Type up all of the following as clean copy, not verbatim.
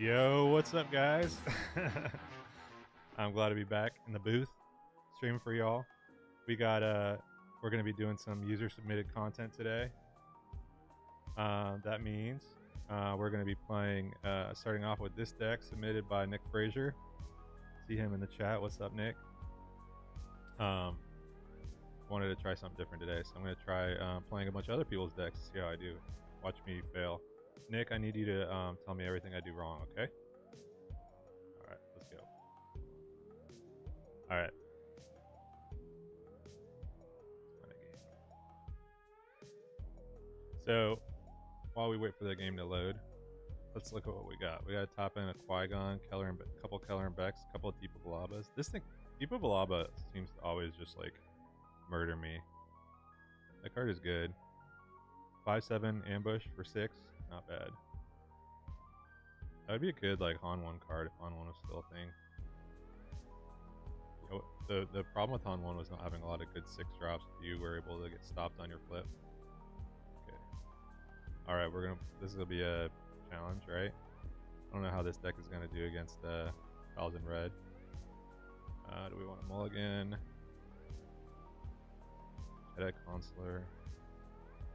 Yo, what's up, guys? I'm glad to be back in the booth streaming for y'all. We're gonna be doing some user submitted content today. That means we're gonna be playing, starting off with this deck submitted by Nick Frazier. See him in the chat. What's up, Nick? Wanted to try something different today, so I'm gonna try playing a bunch of other people's decks to see how I do. Watch me fail. Nick, I need you to tell me everything I do wrong, okay? Alright, let's go. Alright. So, while we wait for the game to load, let's look at what we got. We got to top in a Qui-Gon, a couple Keller and Becks, a couple of Deepa Balabas. This thing, Deepa Balaba seems to always just like murder me. That card is good. 5/7 ambush for 6, not bad. That would be a good like Han 1 card if Han 1 was still a thing. You know, the problem with Han 1 was not having a lot of good 6 drops if you were able to get stopped on your flip. Okay. Alright, this is gonna be a challenge, right? I don't know how this deck is gonna do against Pals in red. Do we want a mulligan? Jedi Consular.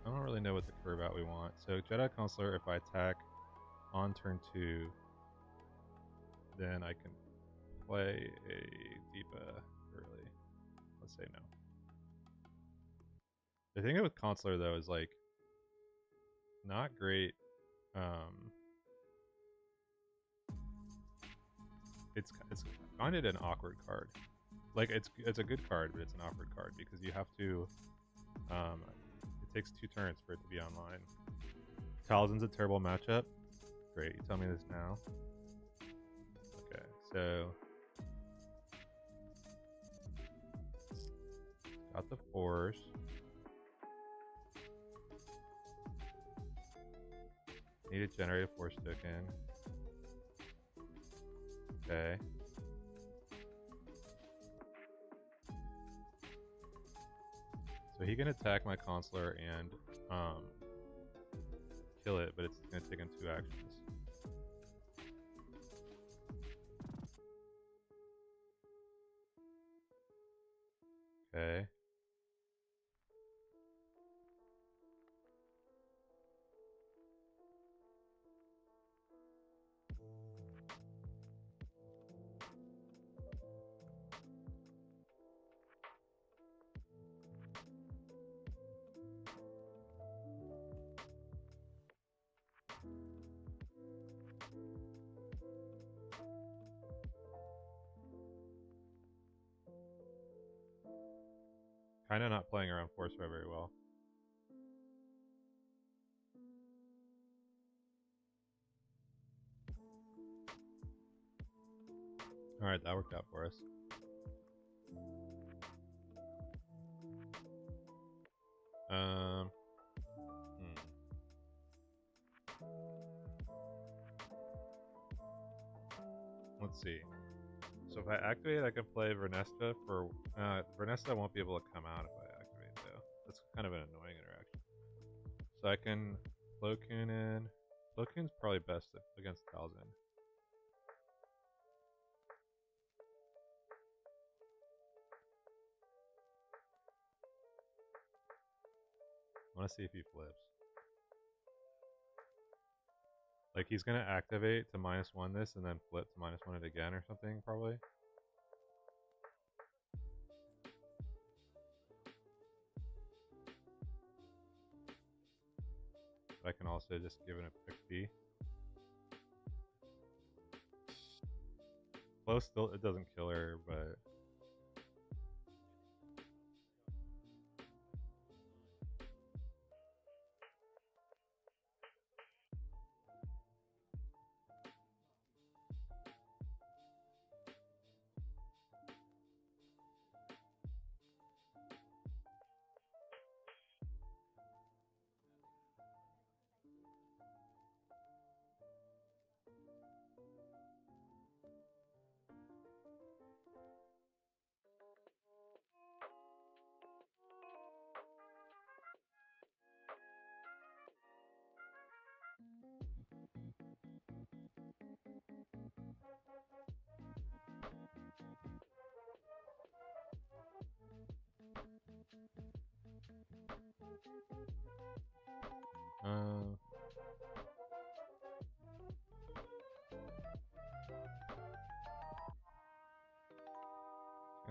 I don't really know what the curve out we want. So Jedi Consular, if I attack on turn 2, then I can play a Deepa early. Let's say no. The thing with Consular though is like not great. It's I find it an awkward card. Like it's a good card, but it's an awkward card because you have to. It takes 2 turns for it to be online. Talzin's a terrible matchup. Great, you tell me this now. Okay, so got the Force. Need to generate a Force token. Okay. So he can attack my Consular and kill it, but it's gonna take him 2 actions. Okay. Kinda not playing around Force Red very well. Alright, that worked out for us. Let's see. So if I activate, I can play Vernesta for... Vernesta won't be able to come out if I activate, though. That's kind of an annoying interaction. So I can Plo Koon in. Plo Koon's probably best against Talzin. I want to see if he flips. Like, he's going to activate to -1 this and then flip to -1 it again or something, probably. But I can also just give it a quick B. Close still, it doesn't kill her, but...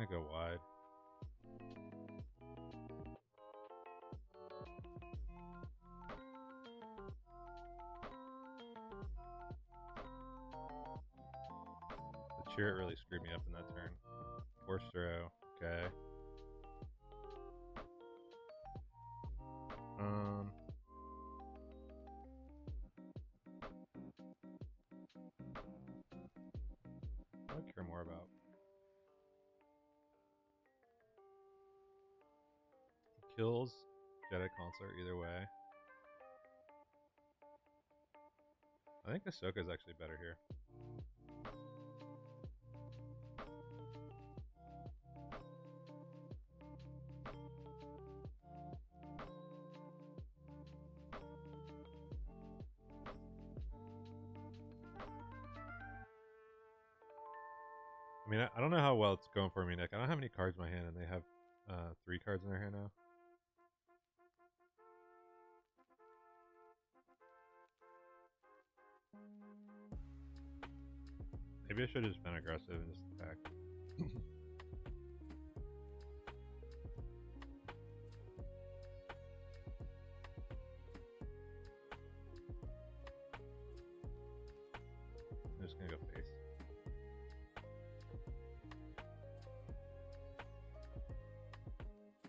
gonna go wide. The chariot really screwed me up in that turn. Force throw. Okay. What do I care more about? He kills Jedi Consort either way. I think Ahsoka's actually better here. I mean, I don't know how well it's going for me, Nick. I don't have any cards in my hand, and they have 3 cards in their hand now. Maybe I should have just been aggressive and just attacked. I'm just gonna go face.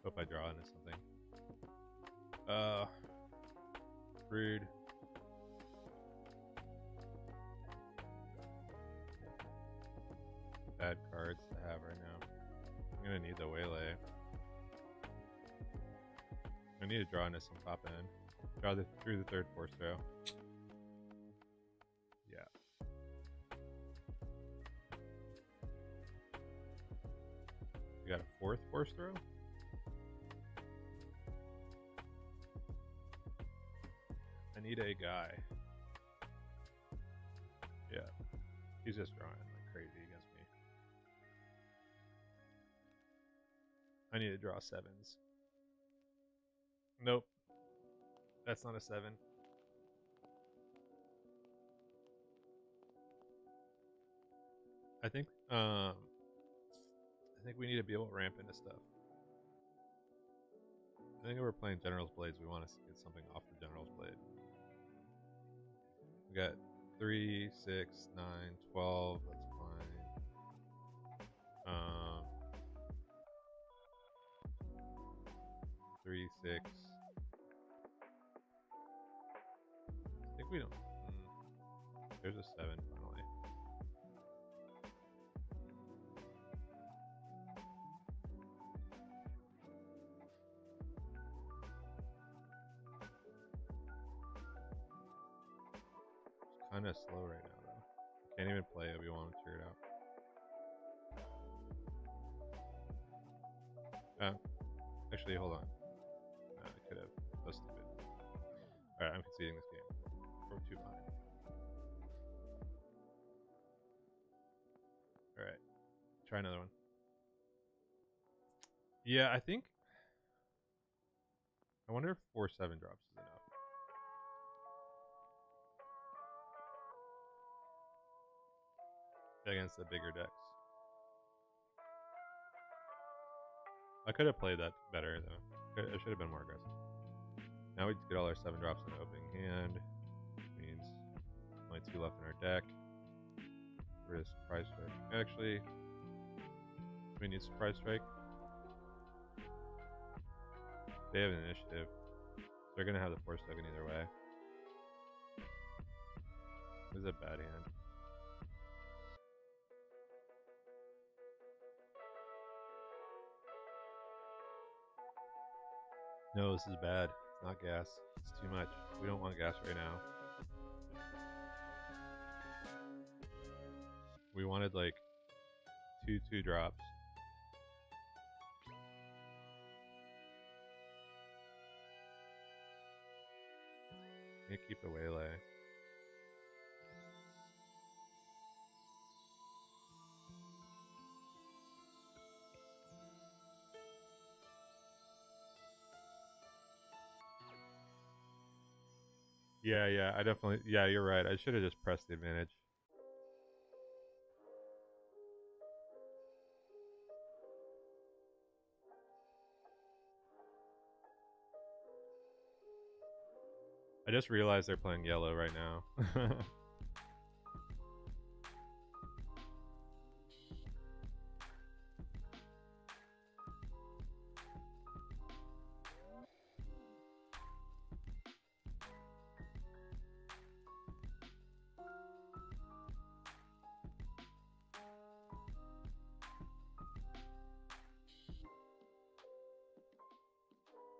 Hope I draw into something. Rude. Bad cards to have right now. I'm gonna need the waylay. I need to draw into some top end. Draw through the third force throw. Yeah. You got a fourth force throw? I need a guy. Yeah. He's just drawing like crazy against me. I need to draw 7s. Nope. That's not a 7. I think we need to be able to ramp into stuff. I think if we're playing General's Blades, we want to get something off the General's Blade. We got 3, 6, 9, 12. That's fine. 3, 6. I think we don't. There's a 7 finally. It's kind of slow right now, though. Can't even play Obi-Wan to cheer it out. Actually, hold on. I could have. That was stupid. Alright, I'm conceding this game. We're 2 behind. Alright. Try another one. Yeah, I think. I wonder if 4/7 drops is enough. Against the bigger decks. I could have played that better, though. I should have been more aggressive. Now we just get all our 7 drops in the opening hand. Which means only 2 left in our deck. We're a surprise strike. Actually, we need surprise strike. They have an initiative. They're going to have the force token either way. This is a bad hand. No, this is bad. It's not gas. It's too much. We don't want gas right now. We wanted like 2 drops. Can't keep the waylay. Yeah, I definitely, yeah, you're right. I should have just pressed the advantage. I just realized they're playing yellow right now.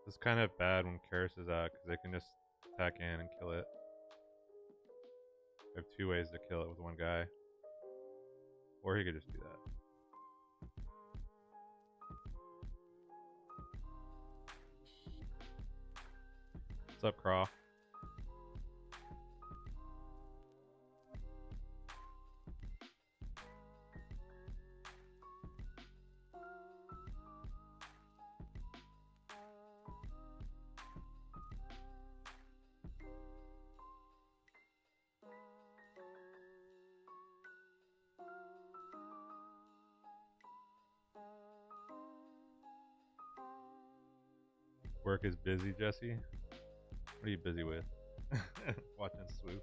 It's kind of bad when Karis is out because they can just attack in and kill it. They have 2 ways to kill it with 1 guy. Or he could just do that. What's up, Craw? Work is busy, Jesse. What are you busy with? Watching Swoop.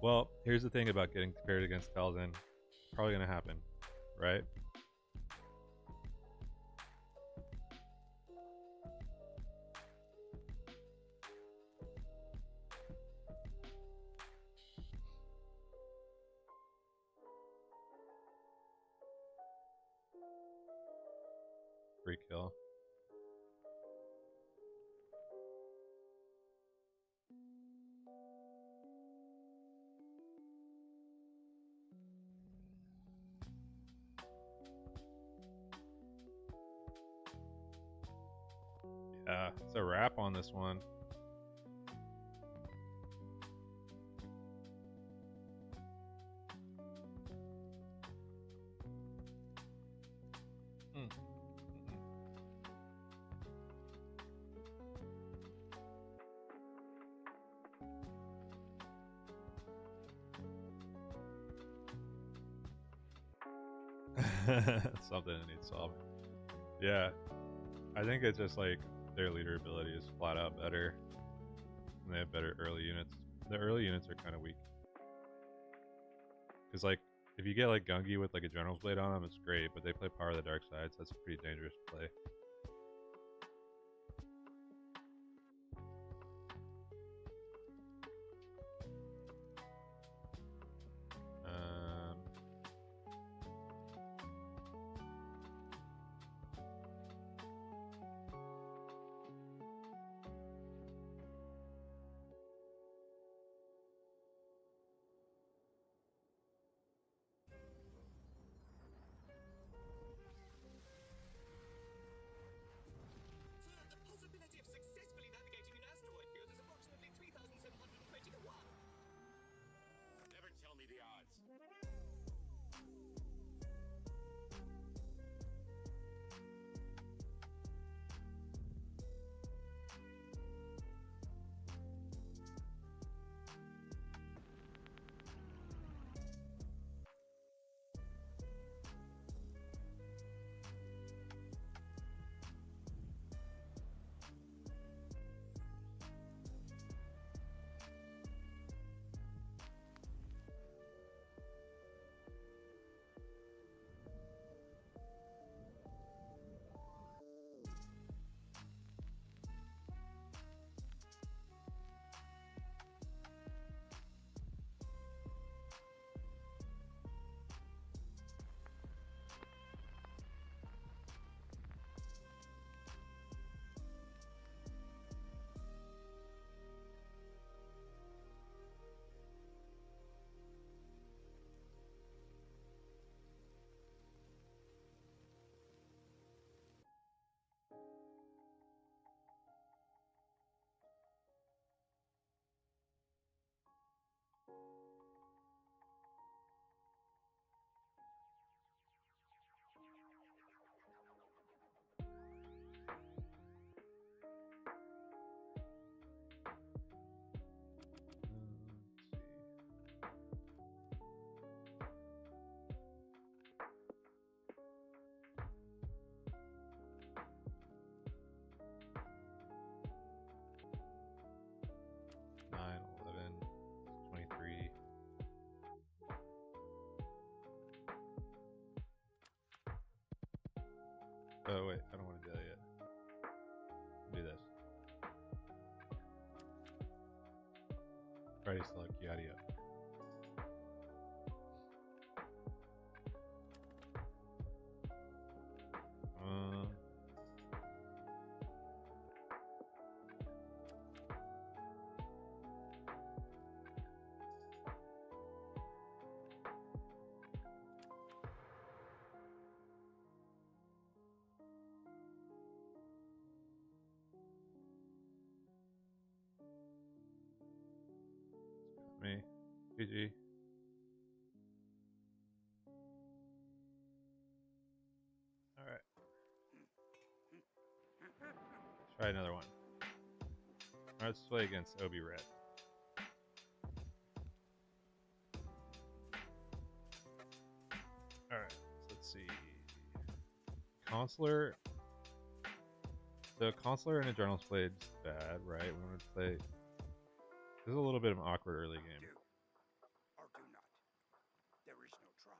Well, here's the thing about getting paired against Talzin. Probably gonna happen, right? Free kill. Yeah, it's a wrap on this one. Something that needs solving. Yeah, I think it's just like their leader ability is flat out better. And they have better early units. The early units are kind of weak. Because like, if you get like Gungi with like a General's Blade on them, it's great. But they play Power of the Dark Side, so that's a pretty dangerous play. Oh wait, I don't want to do that yet. Do this. Ready, select Kiadia. Me. GG. Alright. Try another one. Let's play against Obi Red. Alright, so let's see. Consular. The Consular and Adrenal's played bad, right? We want to play. This is a little bit of an awkward early game. Do or do not. There is no try.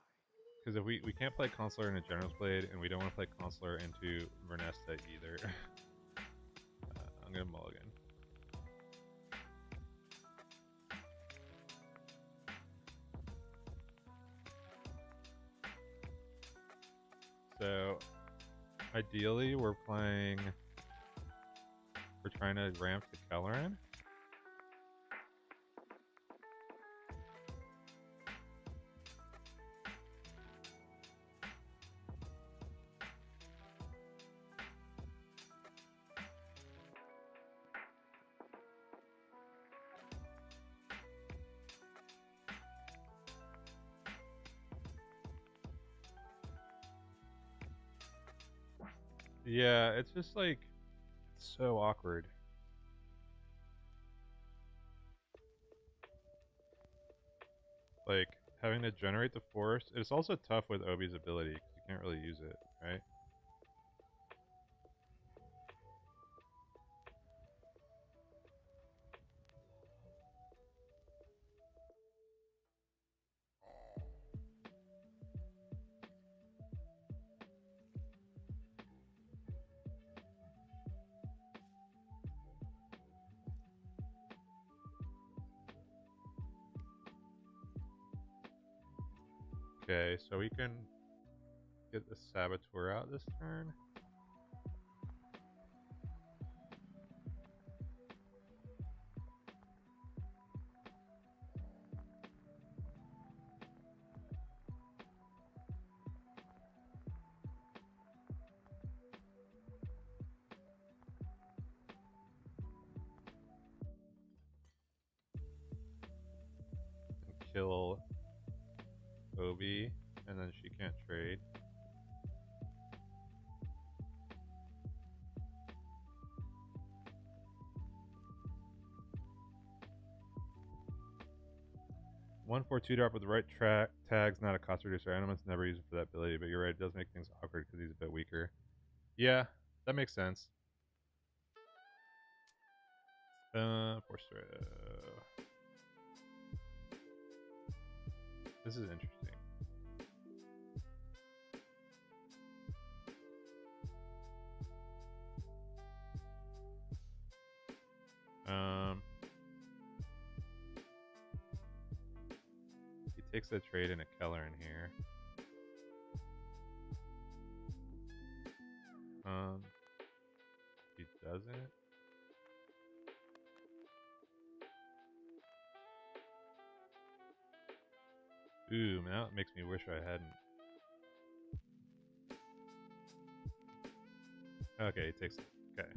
Because if we can't play Consular and Adrenal's played, and we don't want to play Consular into Vernesta either. I'm gonna mulligan. So, ideally, we're trying to ramp to Kelleran. Yeah, it's just like so awkward. Like having to generate the force. It's also tough with Obi's ability because you can't really use it, right? Okay, so we can get the Saboteur out this turn. And kill Obi, and then she can't trade. One 4/2 drop with the right tag's not a cost reducer. Animus never use it for that ability, but you're right, it does make things awkward because he's a bit weaker. Yeah, that makes sense. Force throw. This is interesting. He takes a trade in a Keller in here. He doesn't. Ooh, now it makes me wish I hadn't. Okay, he takes it. Okay.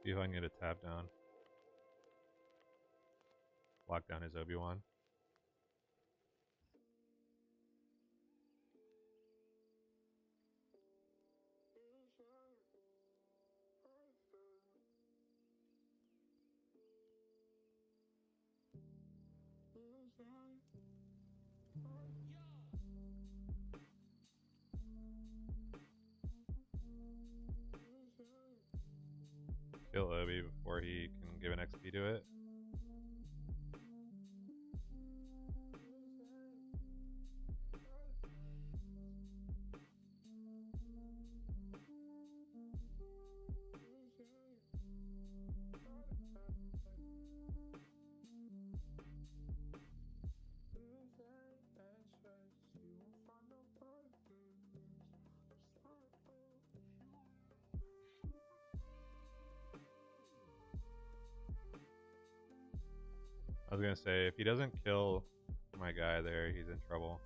See if I can get a tap down. Lock down his Obi-Wan. Kill Obi before he can give an XP to it. I was gonna say, if he doesn't kill my guy there, he's in trouble.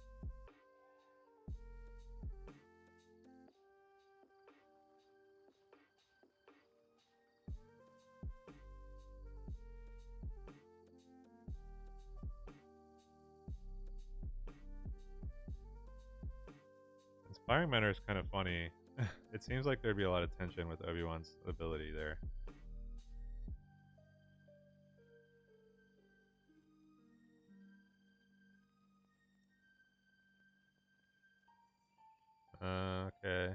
Inspiring Mentor is kind of funny. It seems like there'd be a lot of tension with Obi-Wan's ability there. Okay.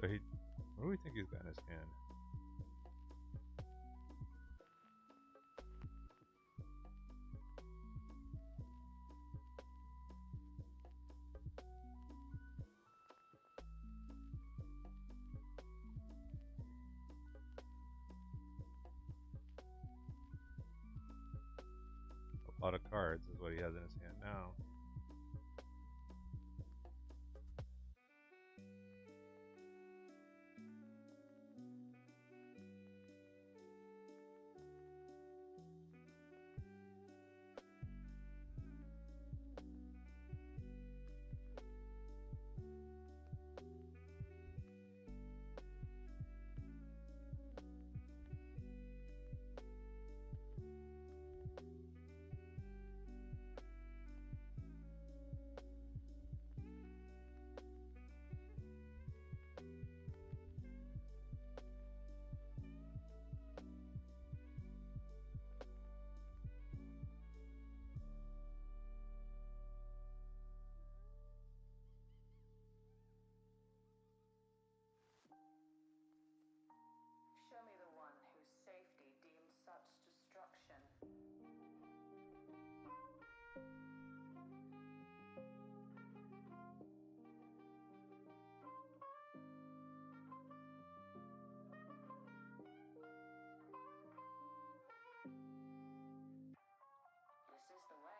So he, what do we think he's got in his hand? A lot of cards is what he has in his hand now. Show me the one whose safety deems such destruction. This is the way.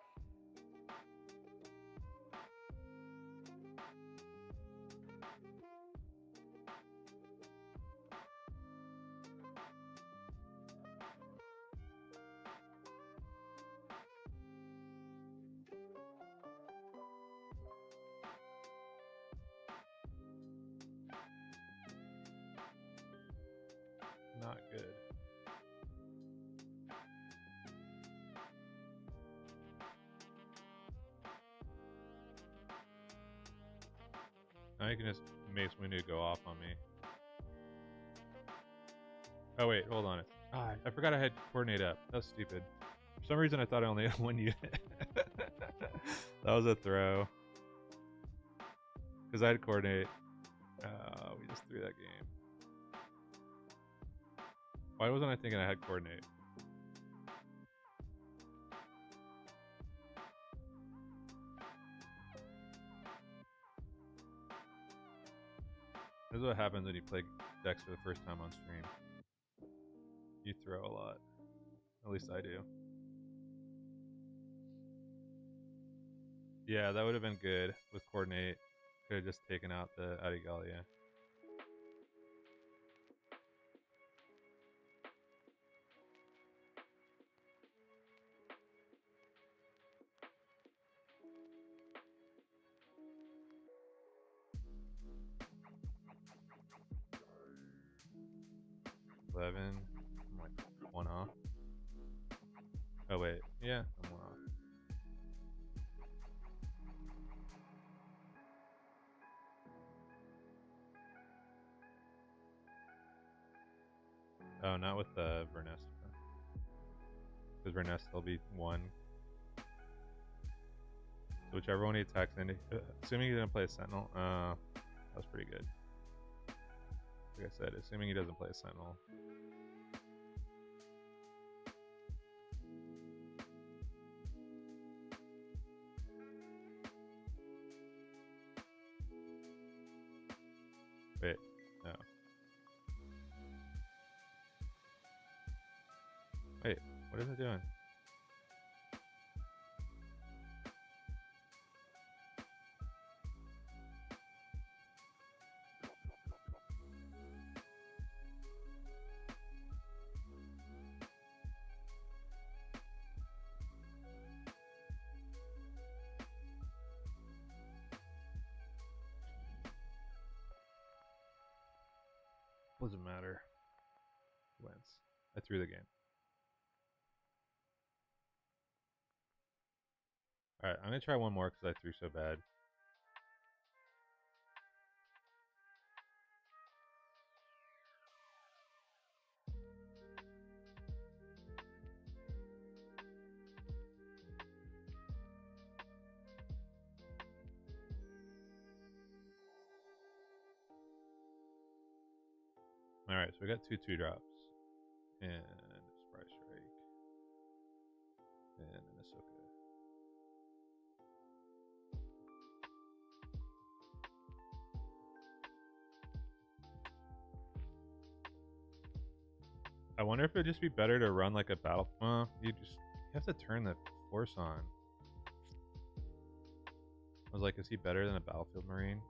Not good. Now you can just Mace Windu go off on me. Oh wait, hold on. I forgot I had coordinate up. That's stupid. For some reason I thought I only had one unit. That was a throw. Because I had coordinate. We just threw that game. Why wasn't I thinking I had coordinate? This is what happens when you play decks for the first time on stream. You throw a lot. At least I do. Yeah, that would have been good with coordinate. Could have just taken out the Adigalia. I'm like one off. Oh wait, yeah, I'm one off. not with Vernesta. Because Vernesta will be 1. So whichever one he attacks into. Assuming he didn't play a Sentinel. That was pretty good. Like I said, assuming he doesn't play a Sentinel. Wait, no. Wait, what is it doing? Doesn't matter. Wins. I threw the game. Alright, I'm gonna try one more because I threw so bad. Alright, so we got 2 drops. And Surprise Strike. And an Ahsoka. I wonder if it'd just be better to run like a battle. You have to turn the force on. I was like, is he better than a Battlefield Marine?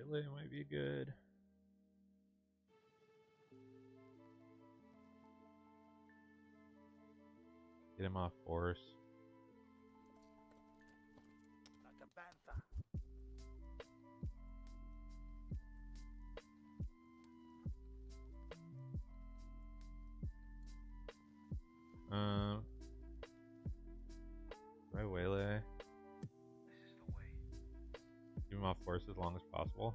Waylay might be good. Get him off force. Like a panther. Right, Waylay. This is the way. Keep him off force as long as possible.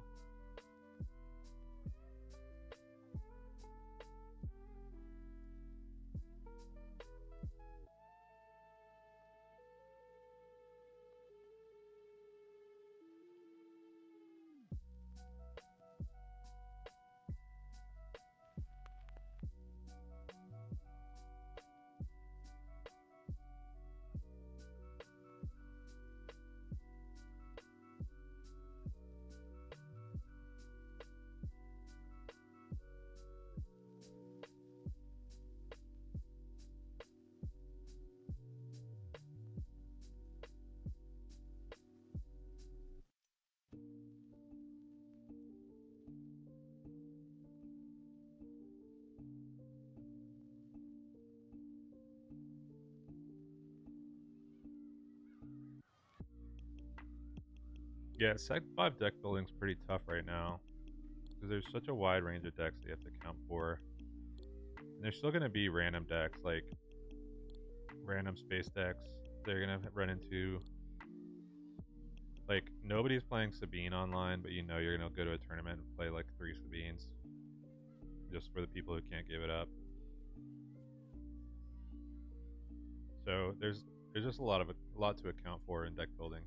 Yeah, Sec 5 deck building's pretty tough right now. Because there's such a wide range of decks that you have to account for. And there's still going to be random decks, like random space decks. They're going to run into... Like, nobody's playing Sabine online, but you know you're going to go to a tournament and play like 3 Sabines. Just for the people who can't give it up. So there's just a lot to account for in deck building.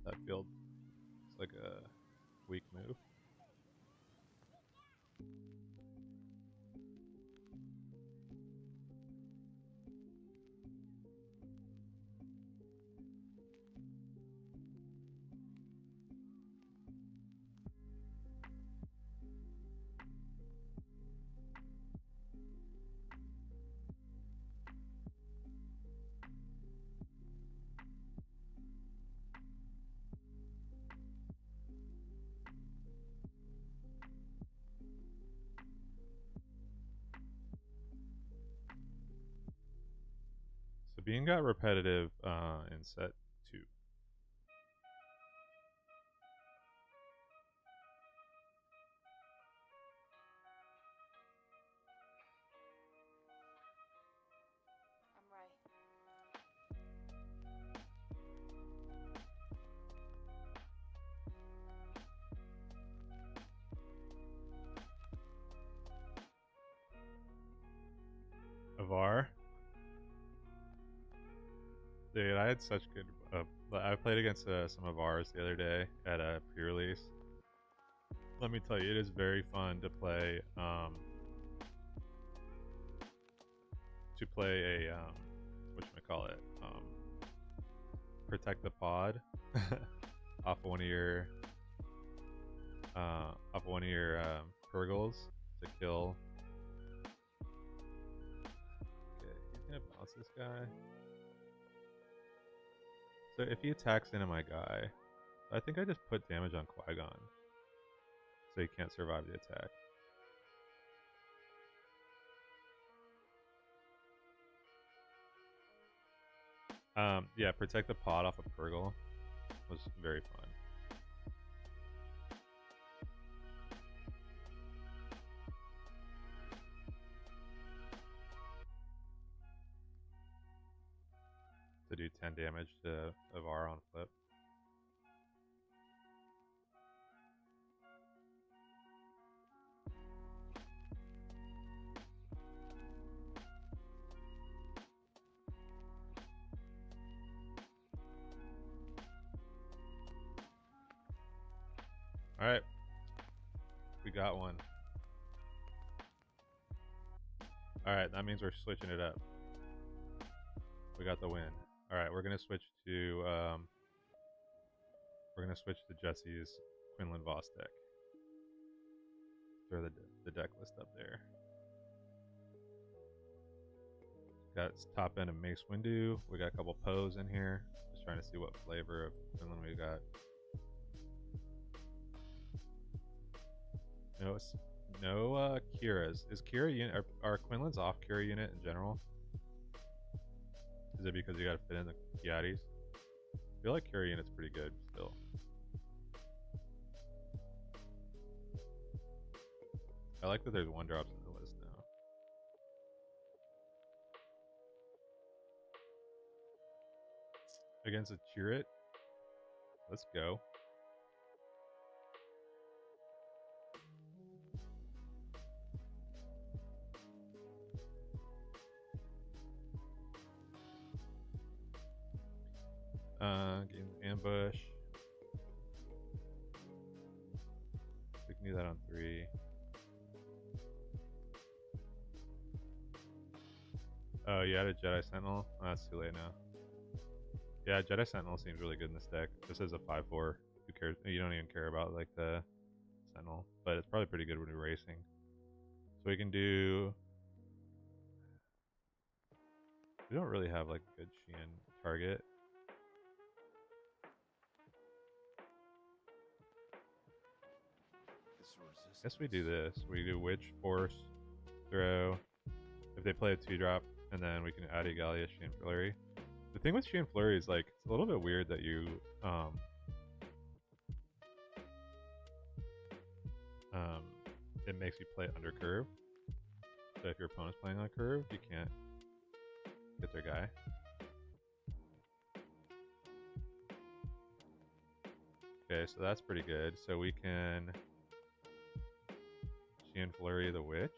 That field, it's like a weak move. Bean got repetitive in set 2. I'm Ray. Avar. Dude, I had such good. I played against some Avars the other day at a pre-release. Let me tell you, it is very fun to play. A whatchamacallit, protect the pod off one of your Purgles to kill. Okay, he's gonna bounce this guy. So if he attacks into my guy, I think I just put damage on Qui-Gon, so he can't survive the attack. Yeah, protect the pod off of Purgle was very fun. To do 10 damage to Avar on flip. Alright. We got one. Alright, that means we're switching it up. We got the win. Alright, we're gonna switch to Jesse's Quinlan Vos deck. Throw the deck list up there. Got top end of Mace Windu. We got a couple Poes in here. Just trying to see what flavor of Quinlan we got. No Kira's. Is Kira unit are Quinlan's off Kira unit in general? Is it because you gotta fit in the Kiatis? I feel like Kira unit's pretty good still. I like that there's 1-drops in the list now. Against a Chirrut? Let's go. Getting ambush. We can do that on 3. Oh, you added Jedi Sentinel? Oh, that's too late now. Yeah, Jedi Sentinel seems really good in this deck. This is a 5/4. Who cares? You don't even care about like the Sentinel, but it's probably pretty good when you're racing. So we can do. We don't really have like a good Xian target. Guess we do this. We do Witch, Force, Throw. If they play a 2-drop, and then we can add Egalia, Xian Flurry. The thing with Xian Flurry is like it's a little bit weird that you it makes you play under curve. So if your opponent's playing on curve, you can't get their guy. Okay, so that's pretty good. So we can Xian Flurry the Witch.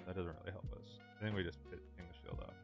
That doesn't really help us. I think we just ping the shield off.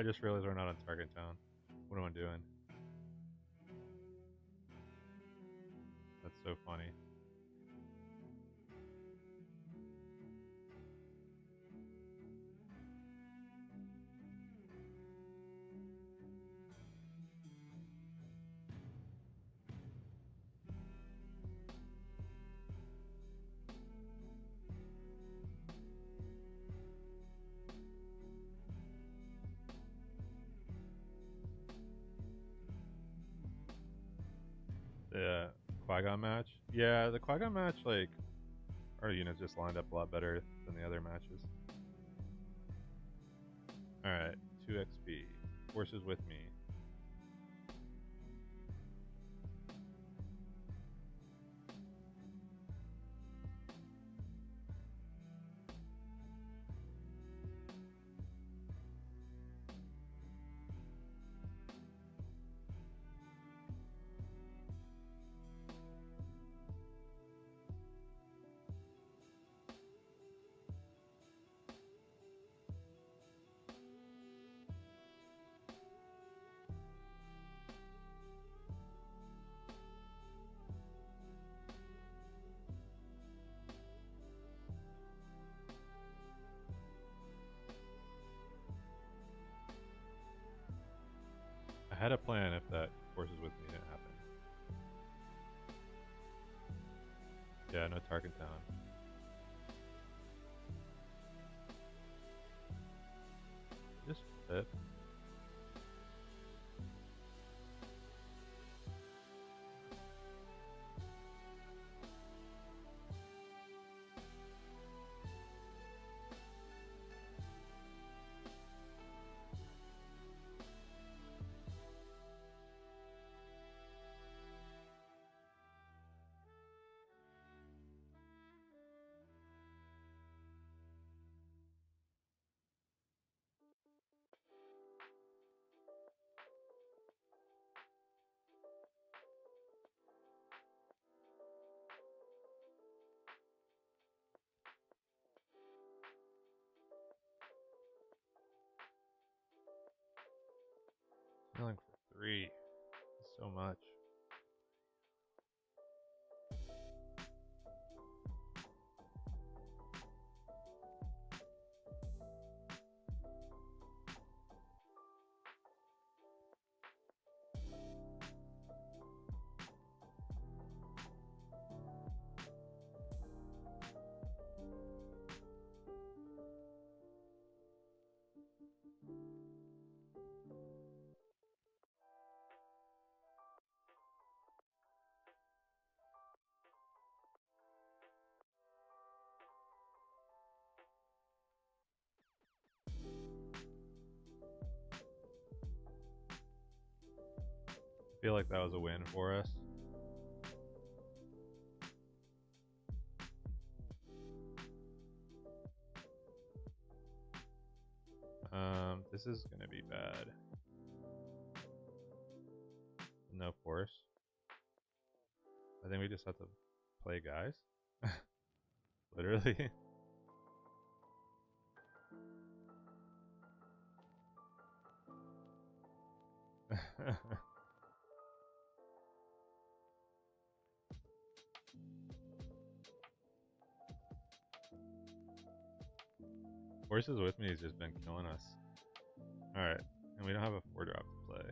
I just realized we're not on Target Town. What am I doing? That's so funny. The Qui-Gon match? Yeah, the Qui-Gon match, like, our units just lined up a lot better than the other matches. Alright, 2 XP. Forces with me. I had a plan if that Forces with me didn't happen. Yeah, no Target Town. Just flip. Healing for 3. That's so much. I feel like that was a win for us. This is gonna be bad. No force. I think we just have to play guys. Literally. Forces with me has just been killing us. Alright, and we don't have a 4-drop to play.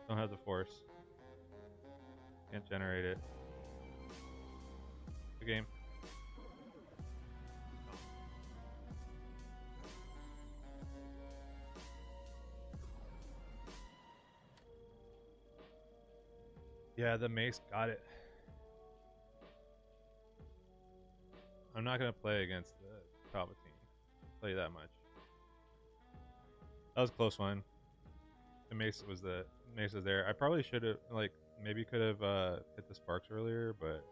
Don't have the force. Can't generate it. The game. Yeah, the mace got it. I'm not gonna play against the Palpatine. Play that much. That was a close one. The mace was there. I probably should have maybe could have hit the sparks earlier, but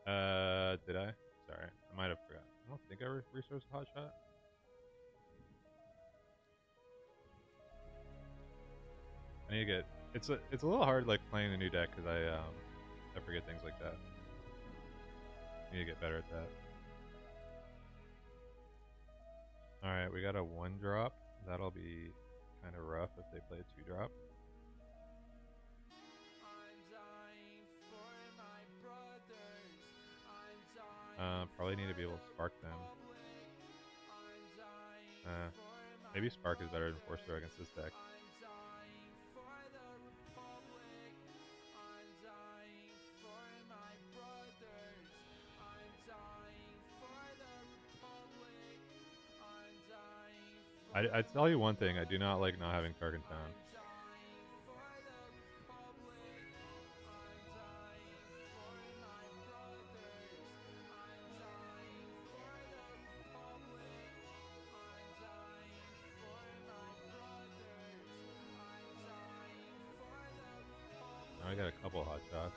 I don't know. Did I? Sorry, I might have forgot. I don't think I resourced a hot shot. I need to get. It's a little hard like playing a new deck because I forget things like that. I need to get better at that. All right, we got a 1-drop. That'll be kind of rough if they play a 2-drop. Probably need to be able to spark them. Maybe spark is better than force throw against this deck. I tell you one thing, I do not like not having Tarkin Town. Now I got a couple hot shots.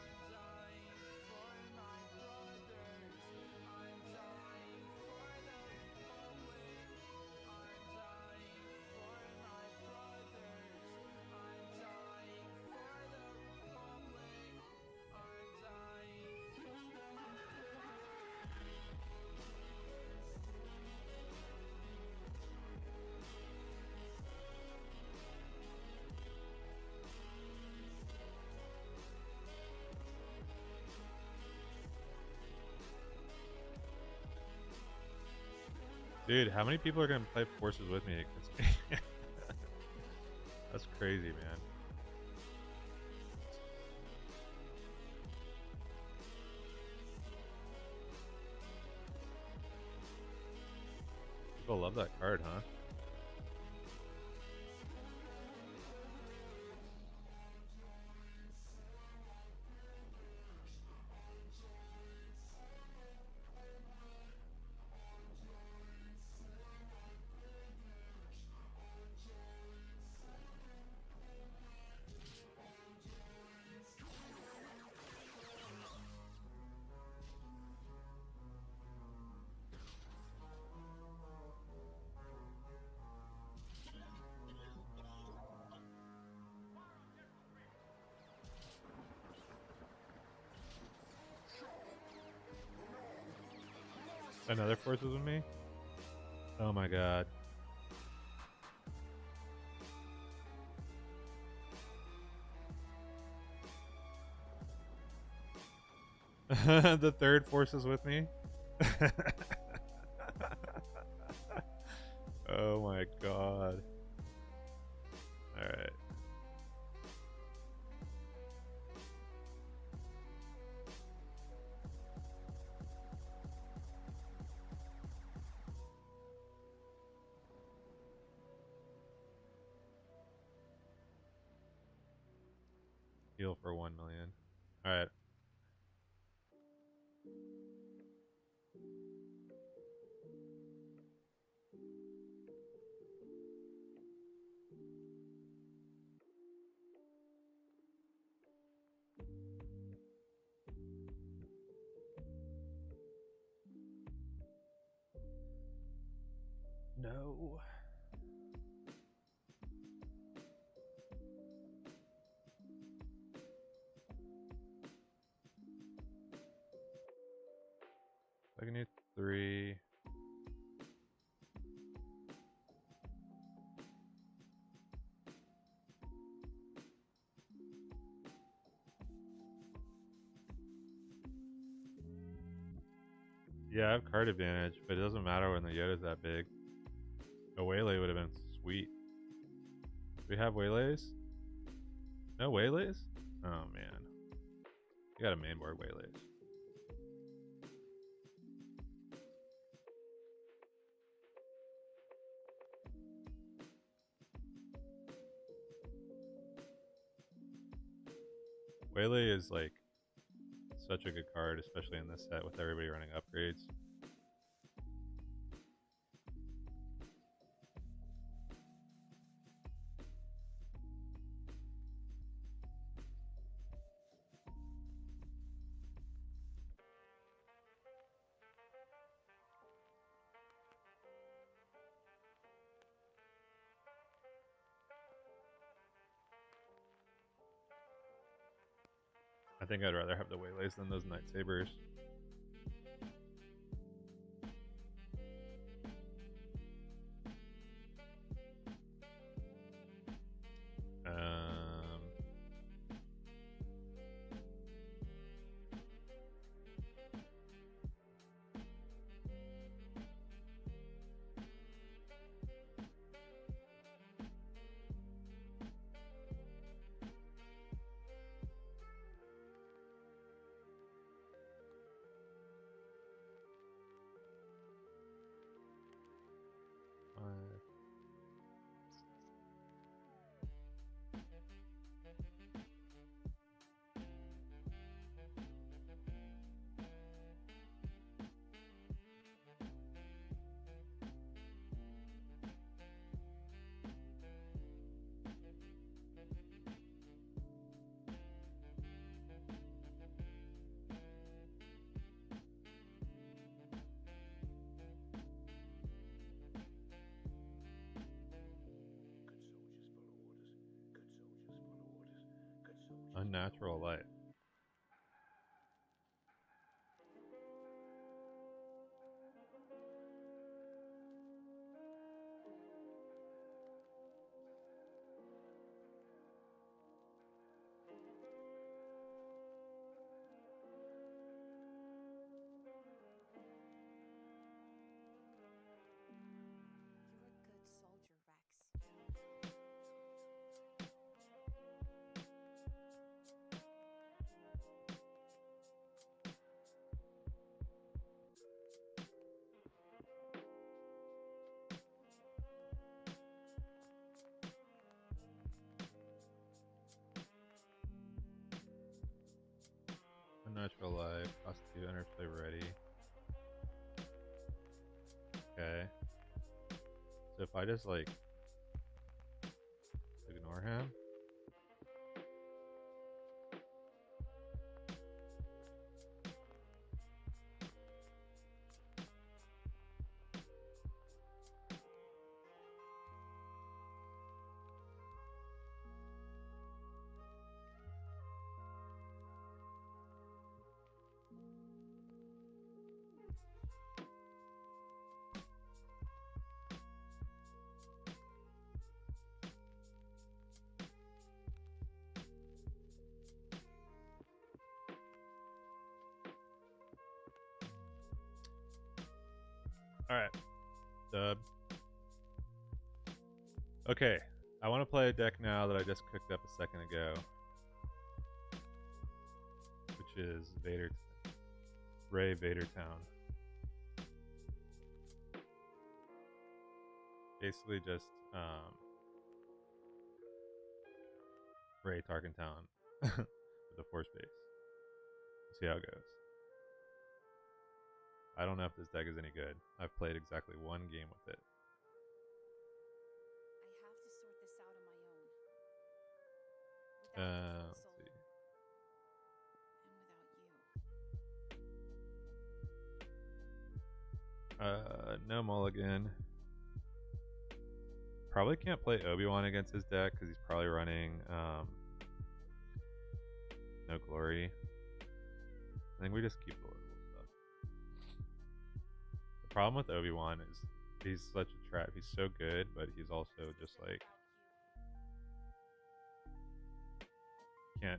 Dude, how many people are gonna play forces with me against me? That's crazy, man. People love that card, huh? Another force was with me? Oh my god. The third force is with me? Oh my god. Alright. Heal for 1 million. Alright. No. We need 3. Yeah, I have card advantage, but it doesn't matter when the Yoda's that big. A waylay would have been sweet. Do we have waylays? No waylays? Oh man. You got a mainboard waylays. Waylay is like such a good card, especially in this set with everybody running upgrades. I think I'd rather have the waylays than those lightsabers. Unnatural light. You're a good soldier, Rex. Unnatural light. Cost 2. Interplay ready. Okay. So if I just like ignore him. Alright. Dub. Okay. I want to play a deck now that I just cooked up a second ago. Which is Ray-Vader Town. Basically just Ray Tarkin Town with a force base. We'll see how it goes. I don't know if this deck is any good. I've played exactly one game with it. I have to sort this out on my own. Let's see. And without you. No mulligan. Probably can't play Obi-Wan against his deck because he's probably running no glory. I think we just keep the little stuff. problem with Obi-Wan is he's such a trap. He's so good, but he's also just like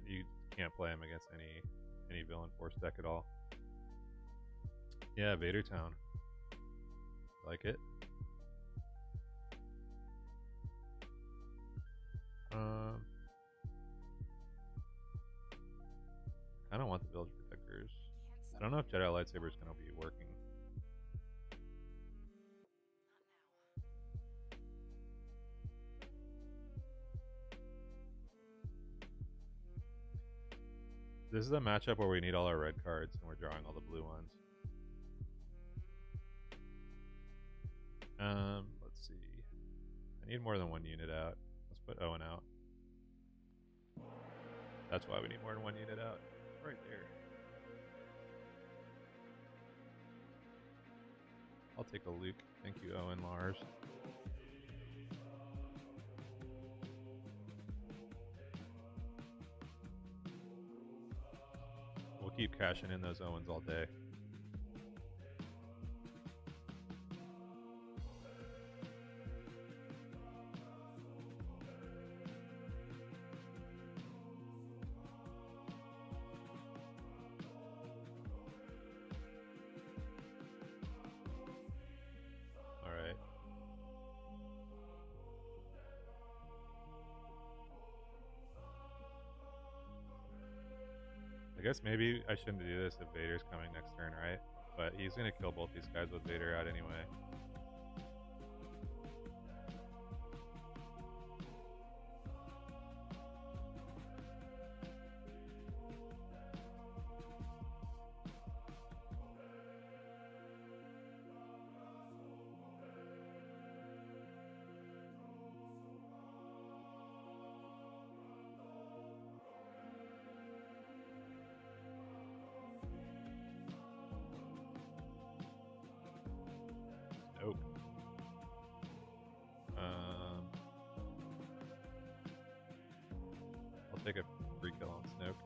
you can't play him against any villain force deck at all. Yeah, Vader Town. Like it. I don't want the village protectors. I don't know if Jedi lightsaber is going to be working. This is a matchup where we need all our red cards and we're drawing all the blue ones. Let's see. I need more than one unit out. Let's put Owen out. That's why we need more than one unit out. Right there. I'll take a Luke. Thank you, Owen Lars. We'll keep cashing in those Owens all day. I guess maybe I shouldn't do this if Vader's coming next turn, right? But he's gonna kill both these guys with Vader out anyway. Nope. I'll take a free kill on Snoke.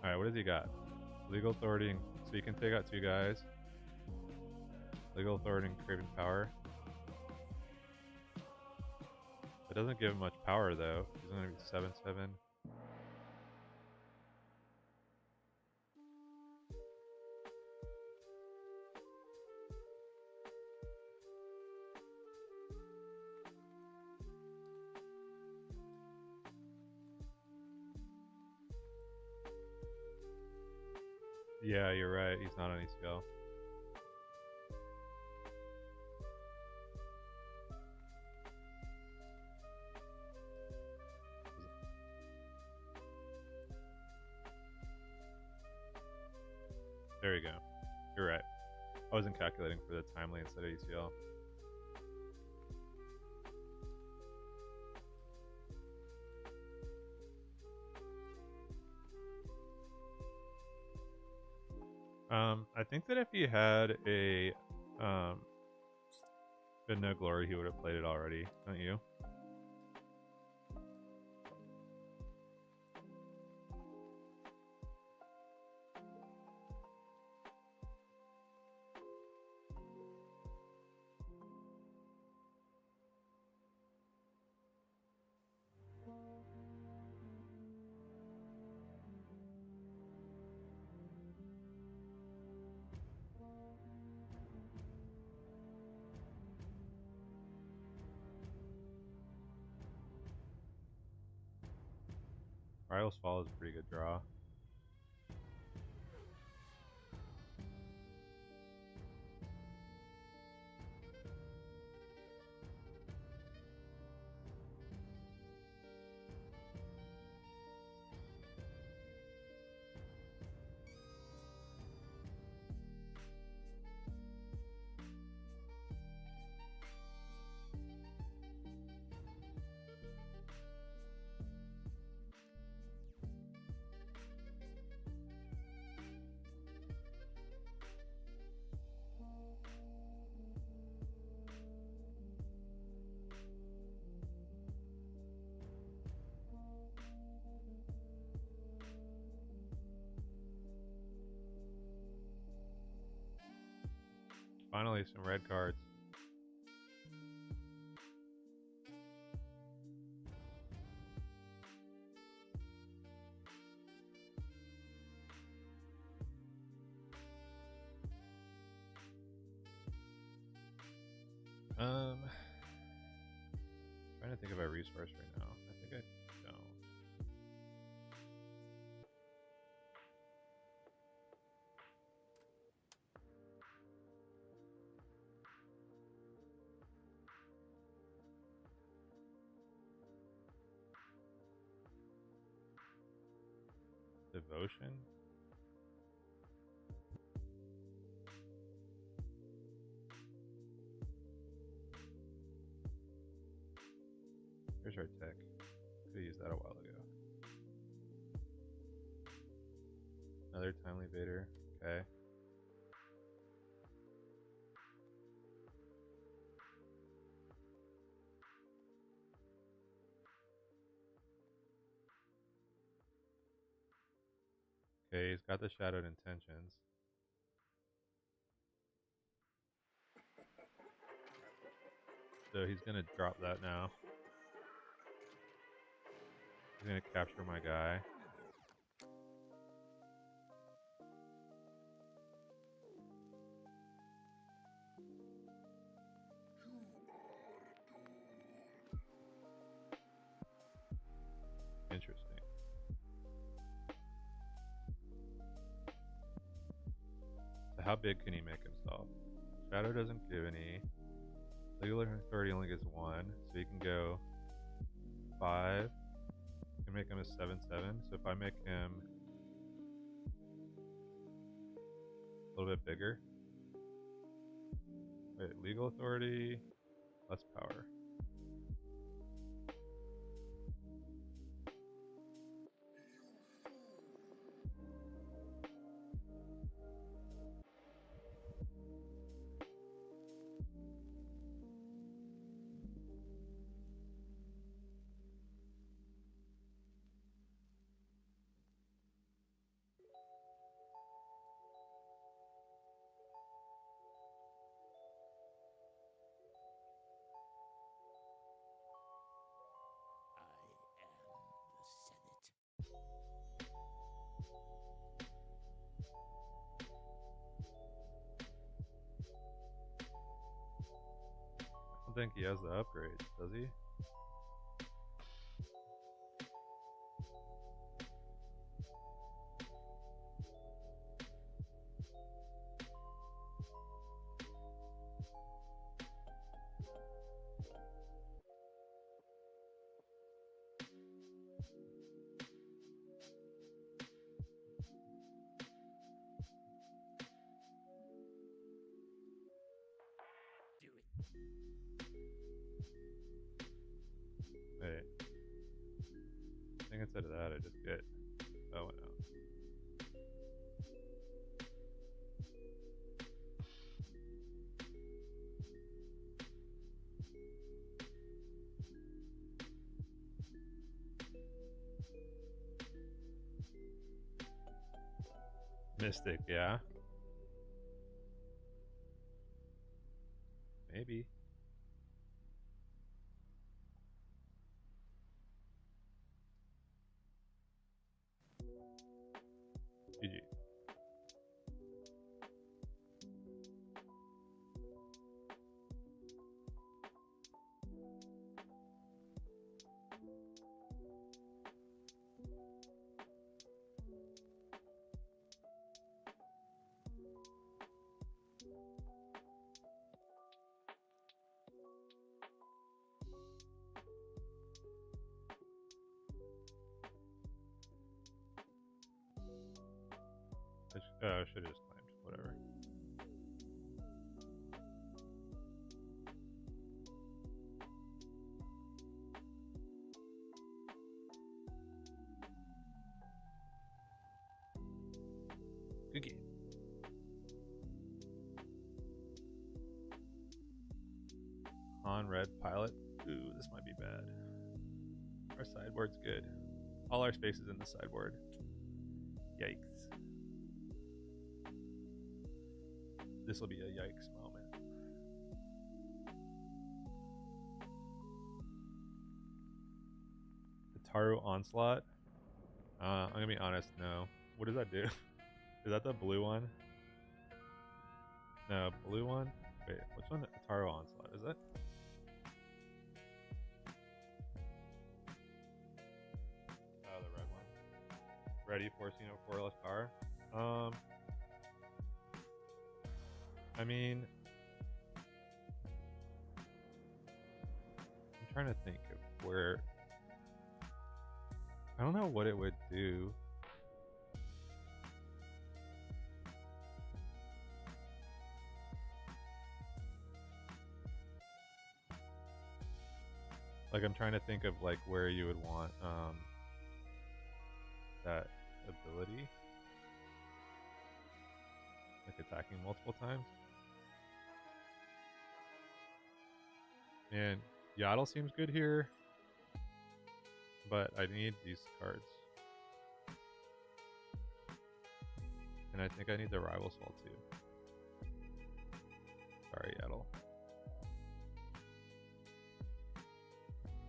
Alright, what does he got? Legal authority, so you can take out 2 guys. Legal authority and craven power. It doesn't give him much power though. He's gonna be 7/7. Yeah, you're right. He's not on ECL. There you go. You're right. I wasn't calculating for the timely instead of ECL. I think that if he had a been no glory, he would have played it already, don't you? Ryle's Fall is a pretty good draw. Finally, some red cards. Trying to think of a resource right now. I think I don't. Devotion? Here's our tech. Could have used that a while ago. Another timely Vader. Okay. Okay, he's got the shadowed intentions. So he's gonna drop that now. He's gonna capture my guy. Interesting. So how big can he make himself? Shadow doesn't give any. Legal authority only gives 1, so he can go 5. I can make him a 7/7. So if I make him a little bit bigger. Wait, legal authority, less power. I don't think he has the upgrades, does he? Wait. I think instead of that, I just get. Oh, no. Mystic, yeah. Maybe. GG. I should have just claimed. Whatever. Good game. On red pilot. Ooh, this might be bad. Our sideboard's good. All our spaces in the sideboard. Yikes. This will be a yikes moment. Ataru Onslaught. I'm gonna be honest, no. What does that do? Is that the blue one? No, blue one? Wait, which one? Ataru Onslaught, is it? Oh, the red one. Ready, forcing a 4 less power. I mean, I'm trying to think of where. I don't know what it would do. Like, I'm trying to think of like where you would want that ability, like attacking multiple times. And Yaddle seems good here, but I need these cards. And I think I need the Rival Swell too. Sorry, Yaddle.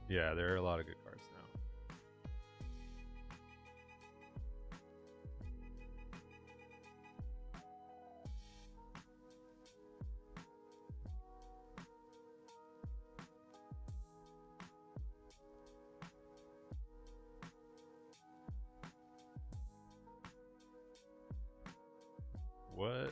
Yeah, there are a lot of good cards now. What?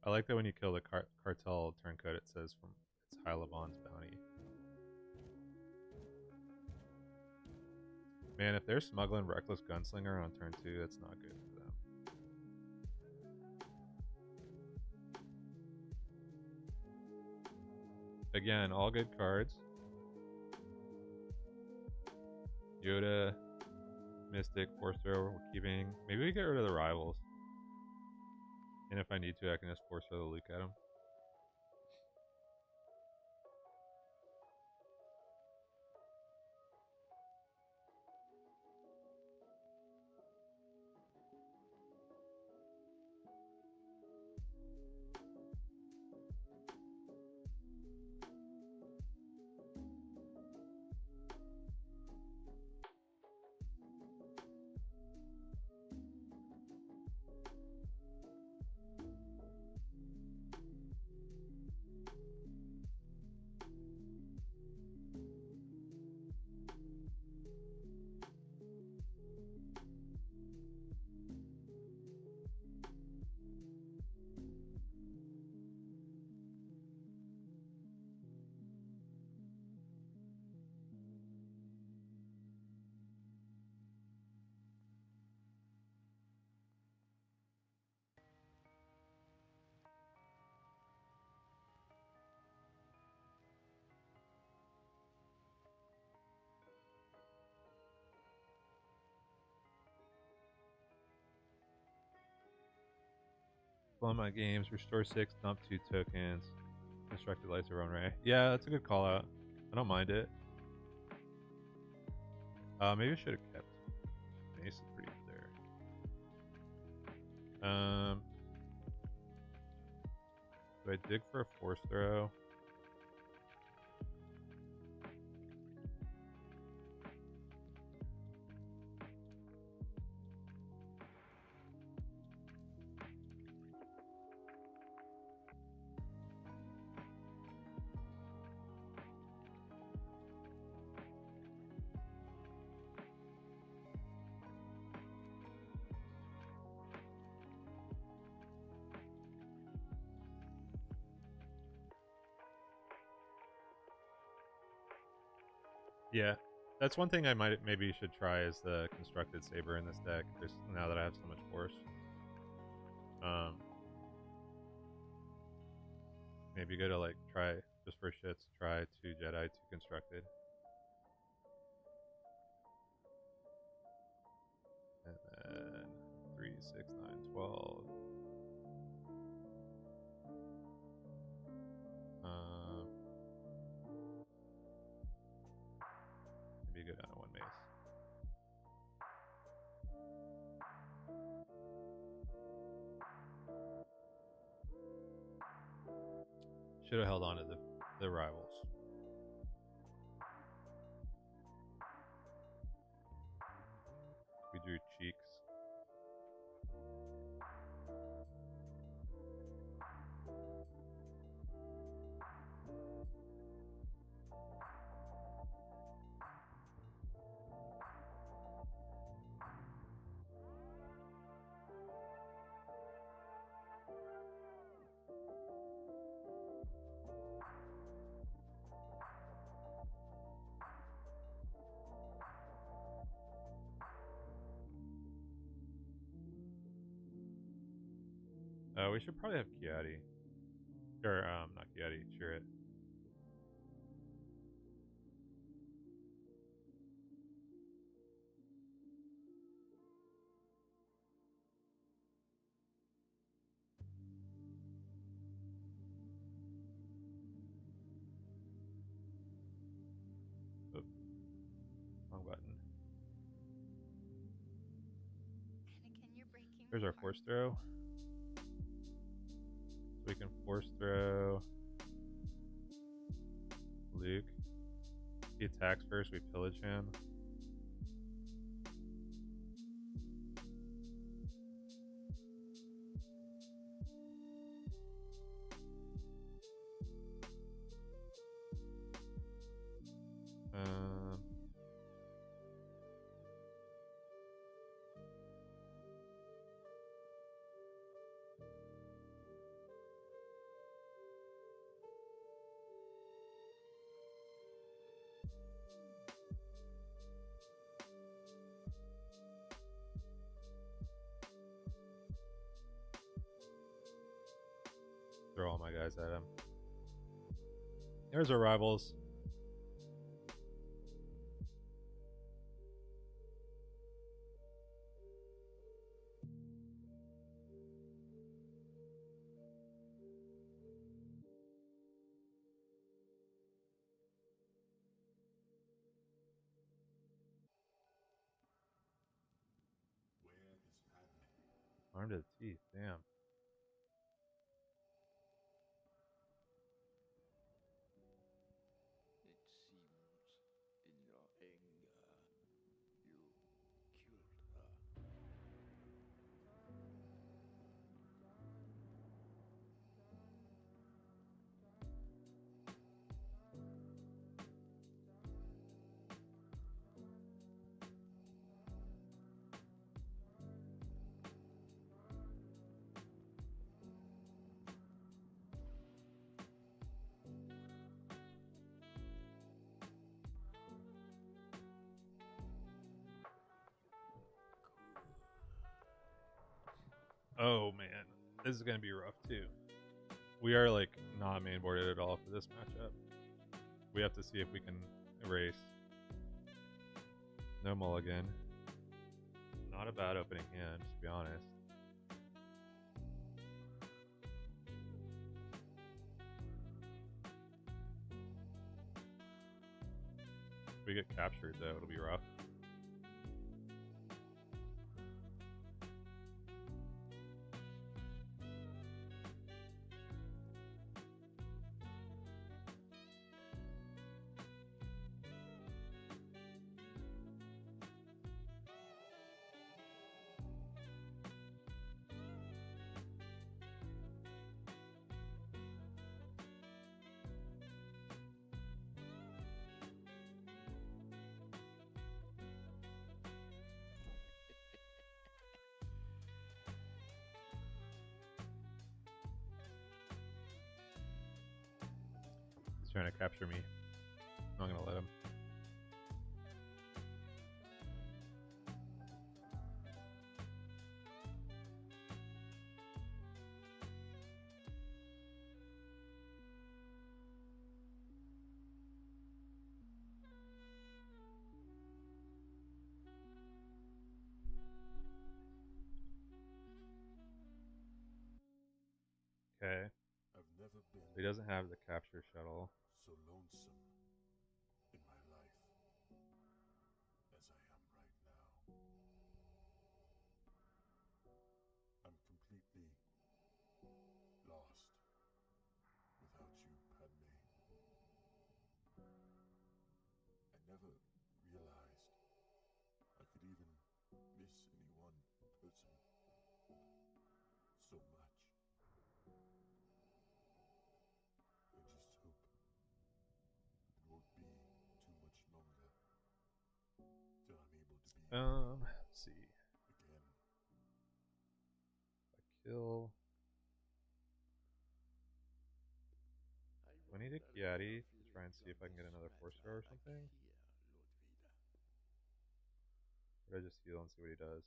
I like that when you kill the cartel turncoat, it says from it's Hylabon's bounty. Man, if they're smuggling Reckless Gunslinger on turn 2, that's not good for them. Again, all good cards. Yoda, Mystic, Force Throw, we're keeping. Maybe we get rid of the Rivals. And if I need to, I can just Force Throw the Luke at him. Blow my games, restore 6, dump 2 tokens. Constructed lights around Ray. Yeah, that's a good call out. I don't mind it. Maybe I should have kept Mace pretty there. Do I dig for a Force Throw? Yeah, that's one thing I might maybe should try is the Constructed Saber in this deck. Just now that I have so much force. Maybe go to like try just for shits. Try 2 Jedi, 2 Constructed, and then 3, 6, 9, 12. Maybe go down to 1 mace. Should have held on to the The rivals. We drew cheeks. We should probably have Kiadi. Or, not Kiadi, Chirrut. Oh, wrong button. Anakin, you're breaking Here's my our heart. force throw. So we can force throw Luke. He attacks first, we pillage him. Throw all my guys at him. There's our rivals. Armed to the teeth, damn. It seems in your anger you killed her. Oh man, this is gonna be rough too. We are like not main boarded at all for this matchup. We have to see if we can erase. No mulligan. Not a bad opening hand, to be honest. If we get captured though, it'll be rough. He's trying to capture me. I'm not gonna let him. Okay. I've never been He doesn't have the capture shuttle. so lonesome in my life as I am right now. I'm completely lost without you, Padme. this any one person so much. I just hope it won't be too much longer till I'm able to be Let's see. again. If I kill. I need a Kiadi to try and see if I can get another 4-star or something. Or I just heal and see what he does.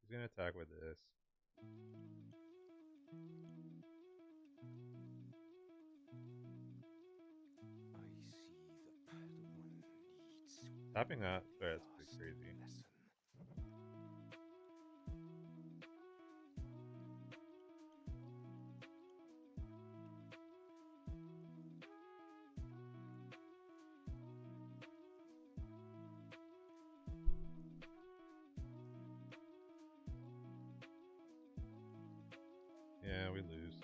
He's gonna attack with this. Tapping that, that's pretty crazy. Yeah, we lose.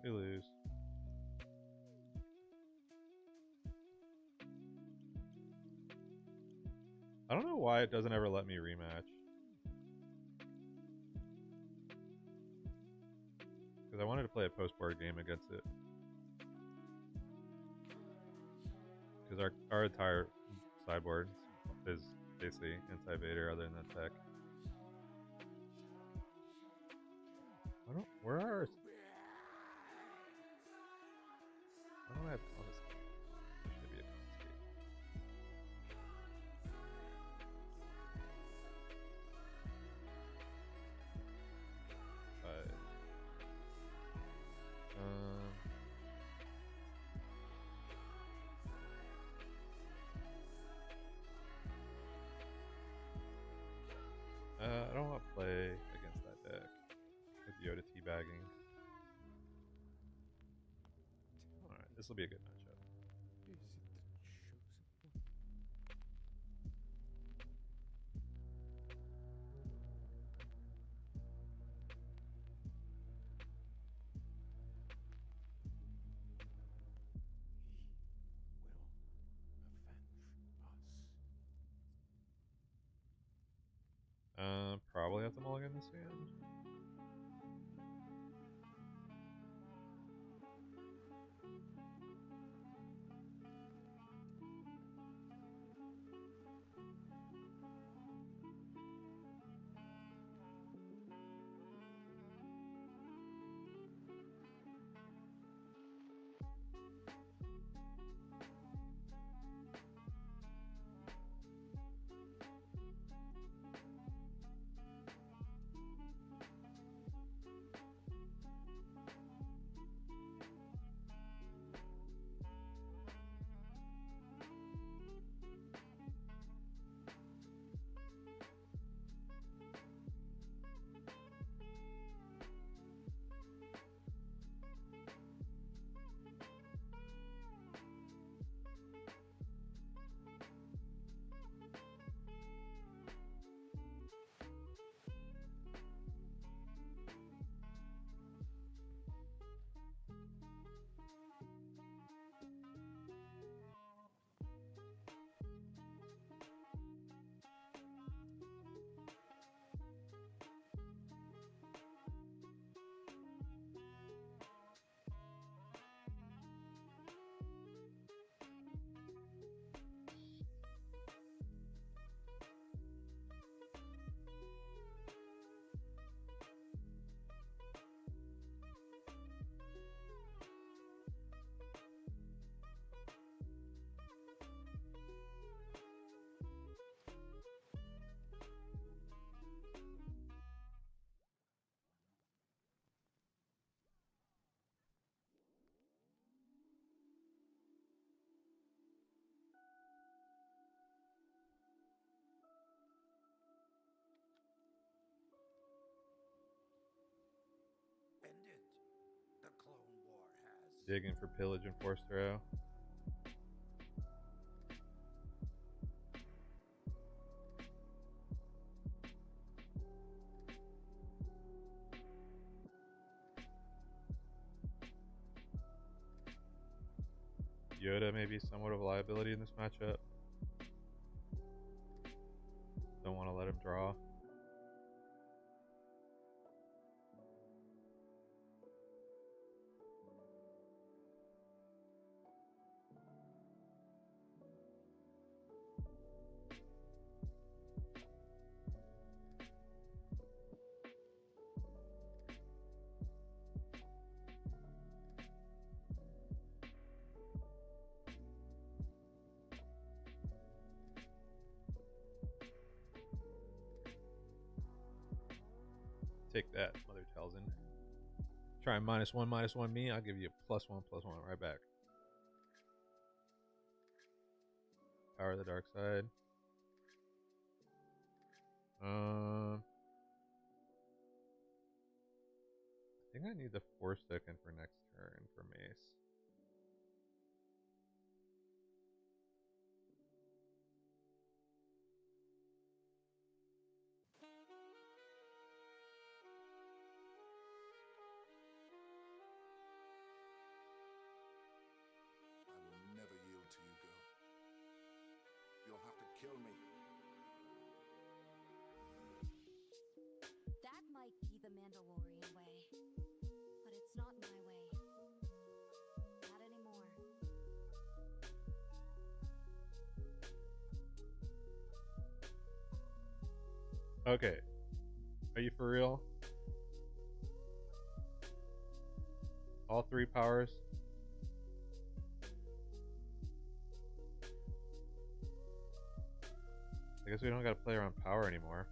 We lose. I don't know why it doesn't ever let me rematch. Because I wanted to play a post-board game against it. Because our entire sideboard is basically anti-Vader other than attack. I don't. Where are? Why don't I have confiscate? There should be a confiscate. I don't want to play against that deck with Yoda teabagging. Alright, this will be a good matchup. Is it the chosen one? He will avenge us. Probably have to mulligan this hand. Digging for pillage and force throw. Yoda may be somewhat of a liability in this matchup. Don't want to let him draw. Take that, Mother Telzin. Try and -1/-1 me. I'll give you a +1/+1 right back. Power of the dark side. I think I need the force token for next turn for Mace. I will never yield to you, girl. You'll have to kill me. That might be the Mandalorian way, but it's not my way. Not anymore. Okay. Are you for real? All 3 powers? I guess we don't gotta play around power anymore.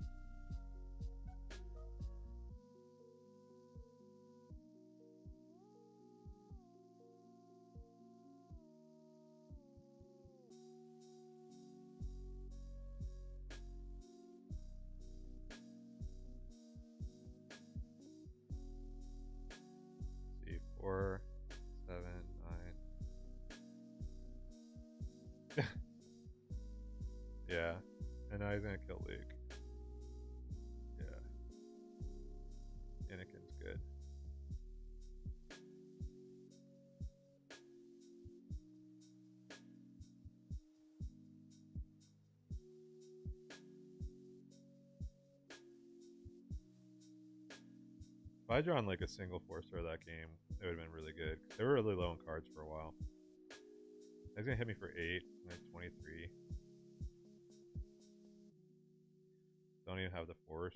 See, 4, 7, 9. Yeah. And now he's gonna kill Luke. Yeah. Anakin's good. If I drawn like a single force throw that game, it would have been really good. They were really low in cards for a while. He's gonna hit me for 8 and then 23. Don't even have the force.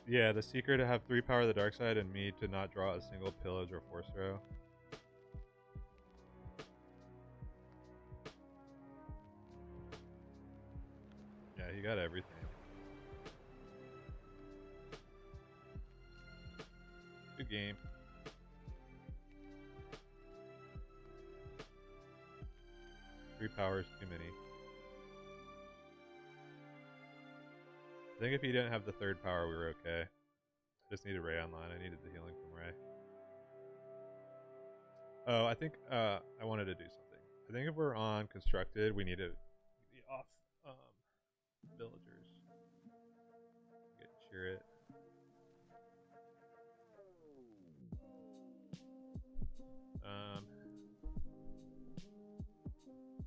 Yeah, the Seeker to have 3 power of the dark side and me to not draw a single pillage or force throw. Yeah, he got everything. Good game. Three powers too many. I think if he didn't have the 3rd power, we were okay. Just needed Ray online. I needed the healing from Ray. Oh, I think I wanted to do something. I think if we're on constructed, we need to be off villagers. Get cheer it.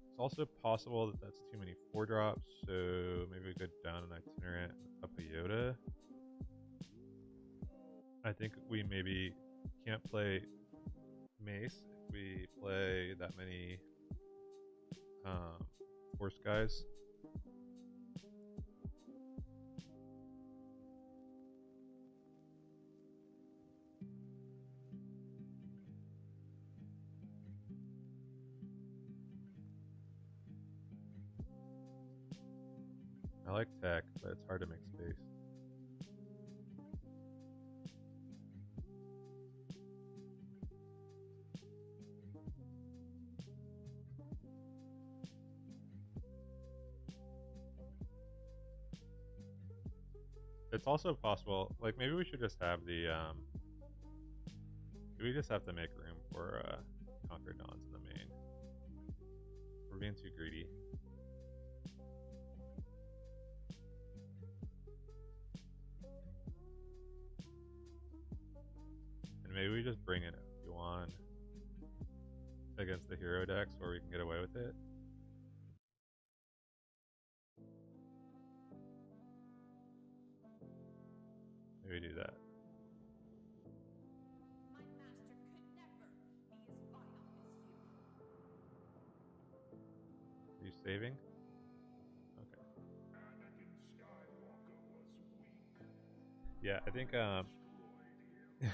It's also possible that that's too many 4 drops, so maybe we go down an itinerant up a Yoda. I think we maybe can't play Mace if we play that many Force guys. I like tech, but it's hard to make space. It's also possible, like maybe we should just have the we just have to make room for Conquer Dons in the main. We're being too greedy. And maybe we just bring in Yuan against the hero decks where we can get away with it. Maybe do that. My master could never be as vile as you. Are you saving? Okay. Anakin Skywalker was weak. Yeah, I think Destroyed him.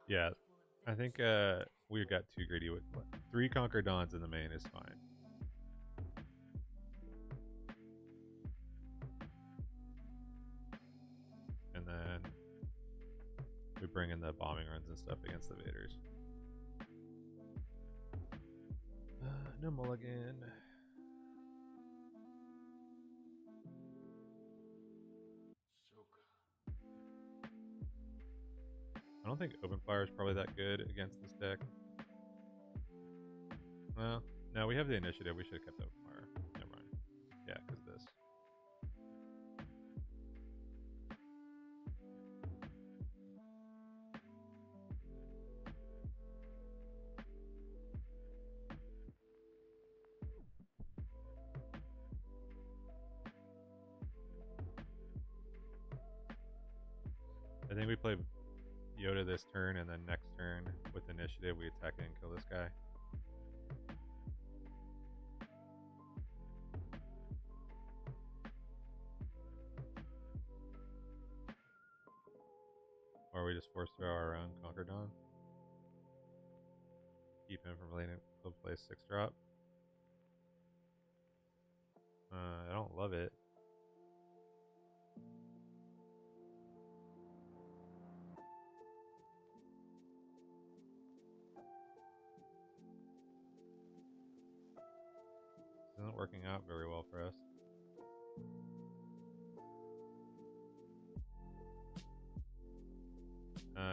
yeah, I think we got too greedy with 3 Conquer Dons in the main is fine. And then we bring in the bombing runs and stuff against the Vaders. No mulligan. I don't think open fire is probably that good against this deck. Well, no, we have the initiative. We should have kept open fire. Never mind. Yeah, because this. I think we play Yoda this turn, and then next turn with initiative we attack and kill this guy. Or we just force throw our own Conquer Dawn. Keep him from letting him play 6-drop. I don't love it. This isn't working out very well for us.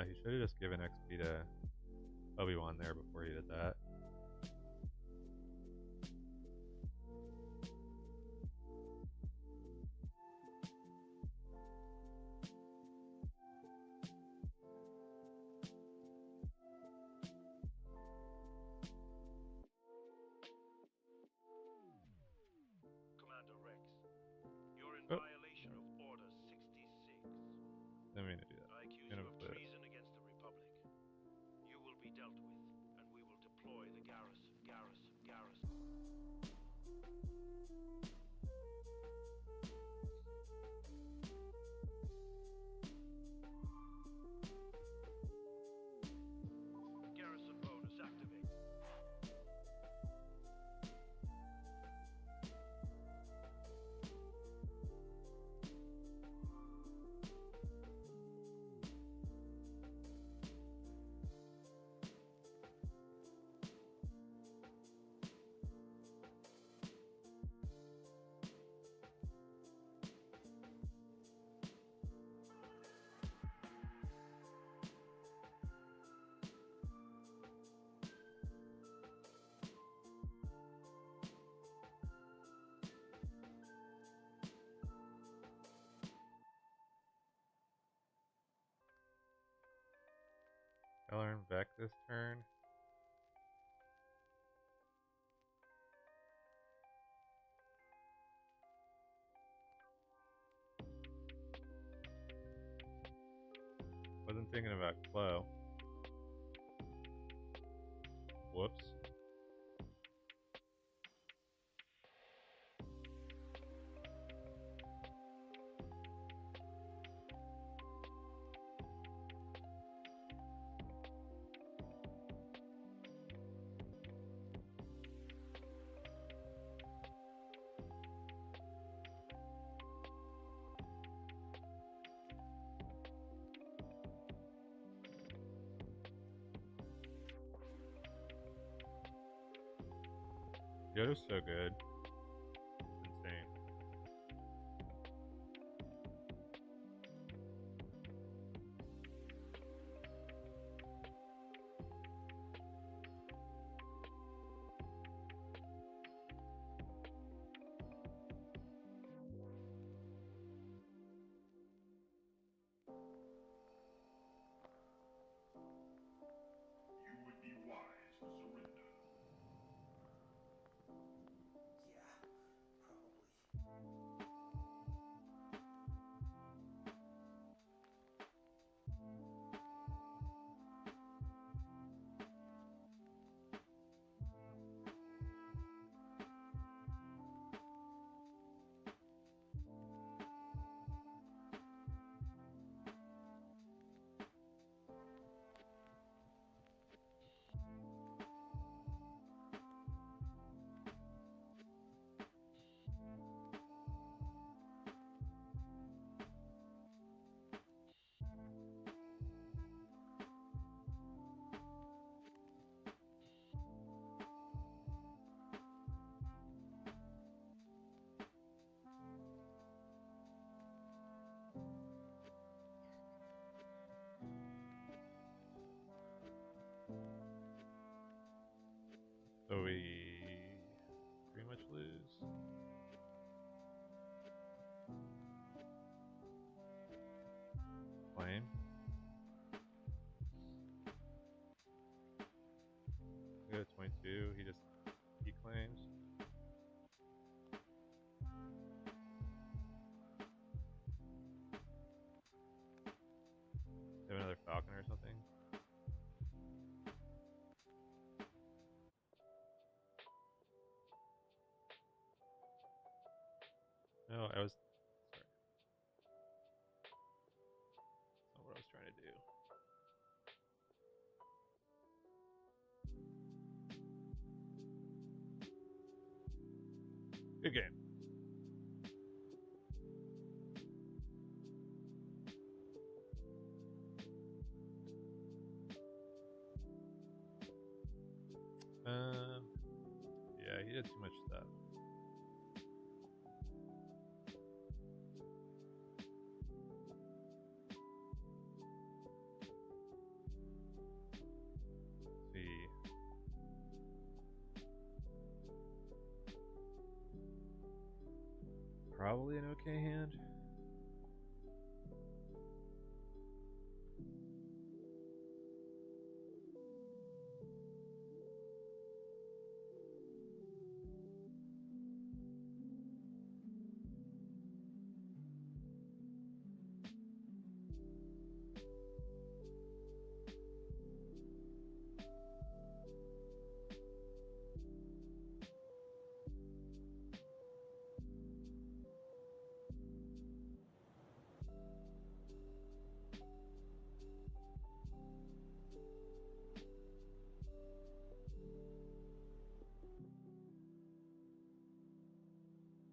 He should have just given XP to Obi-Wan there before he did that. Commander Rex, you're in Oh. violation of Order 66. Didn't mean to do that. I accuse Gonna you of put it. treason against the Republic. You will be dealt with, and we will deploy the garrison. Garrison bonus activate. Keller and Vec this turn. Wasn't thinking about Chloe. Whoops. Yoda's so good. It's insane. You would be wise to surrender. Yeah, probably. So we pretty much lose. Flame. We go to 22. He claims. Have another falcon or something. No, I was. Sorry. That's not what I was trying to do. Good game. Yeah, he did too much stuff. Let's see. Probably an okay hand.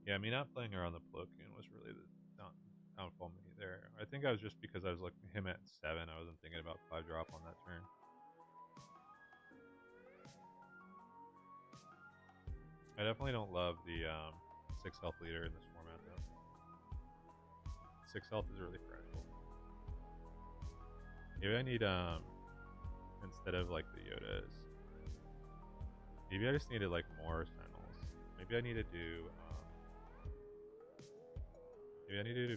Yeah, me not playing around the Plokian was really the downfall me there. I think I was just because I was looking at him at 7. I wasn't thinking about 5 drop on that turn. I definitely don't love the 6 health leader in this format though. 6 health is really fragile. Maybe I need instead of like the Yodas. Maybe I just needed like more Sentinels. Maybe I need to do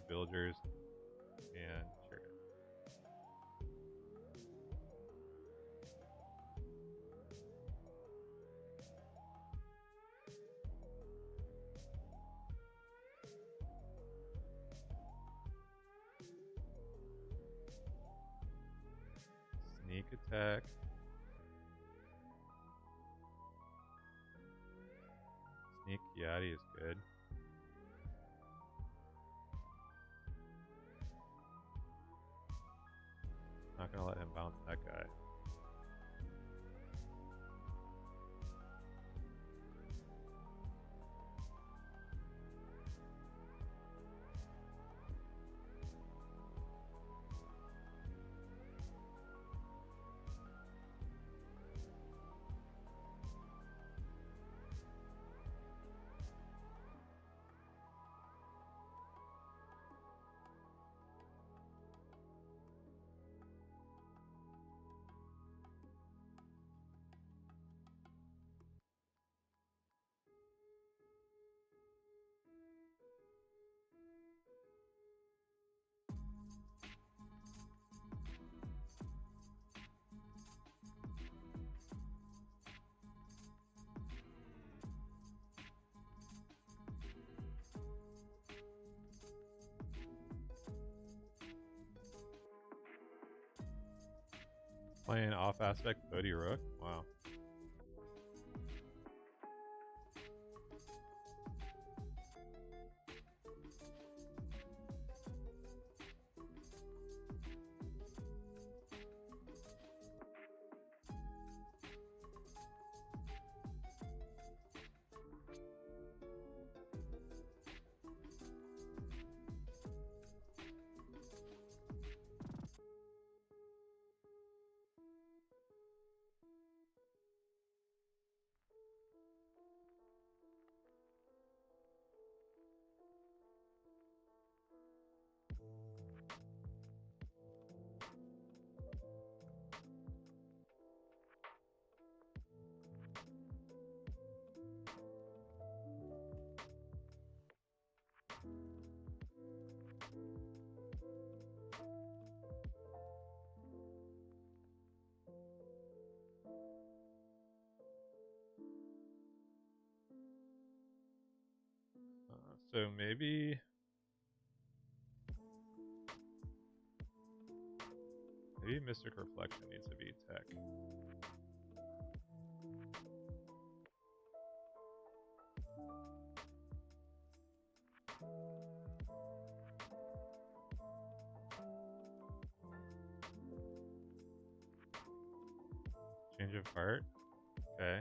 villagers and chariot. Sneak attack. Sneak Yati is good. Not gonna let him bounce that guy. Playing off aspect Bodhi Rook. Wow. So maybe Mystic Reflection needs to be tech. Change of heart. Okay.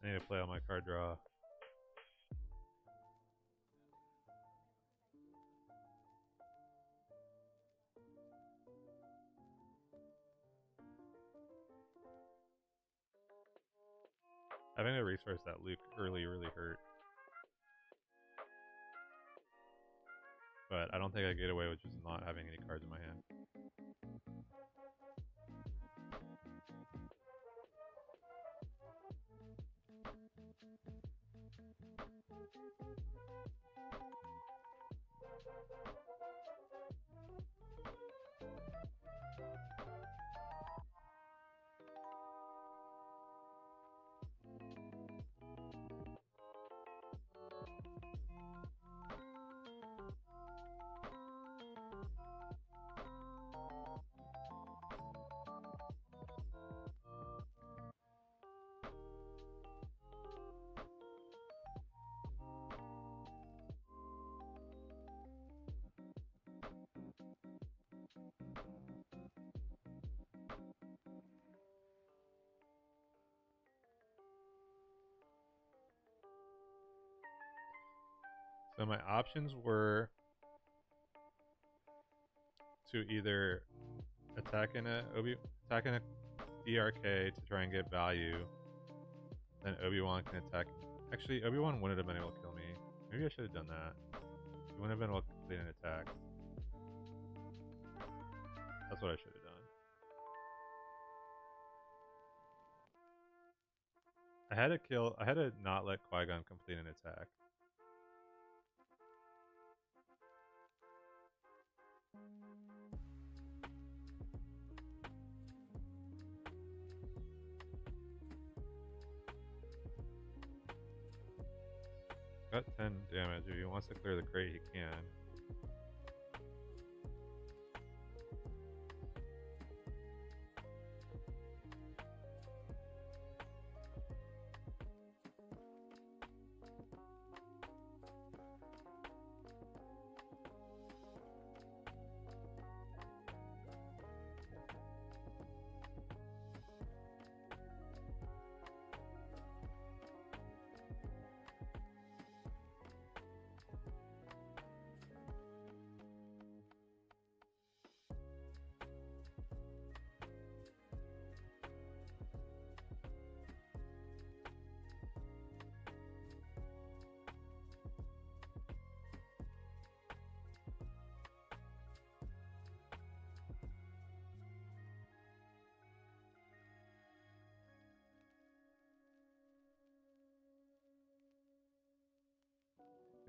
I need to play on my card draw. Having a resource that Luke early really hurt. But I don't think I get away with just not having any cards in my hand. So my options were to either attack in a DRK to try and get value, then Obi-Wan can attack. Actually, Obi-Wan wouldn't have been able to kill me. Maybe I should have done that. He wouldn't have been able to complete an attack. That's what I should have done. I had to not let Qui-Gon complete an attack. Got 10 damage. If he wants to clear the crate, he can.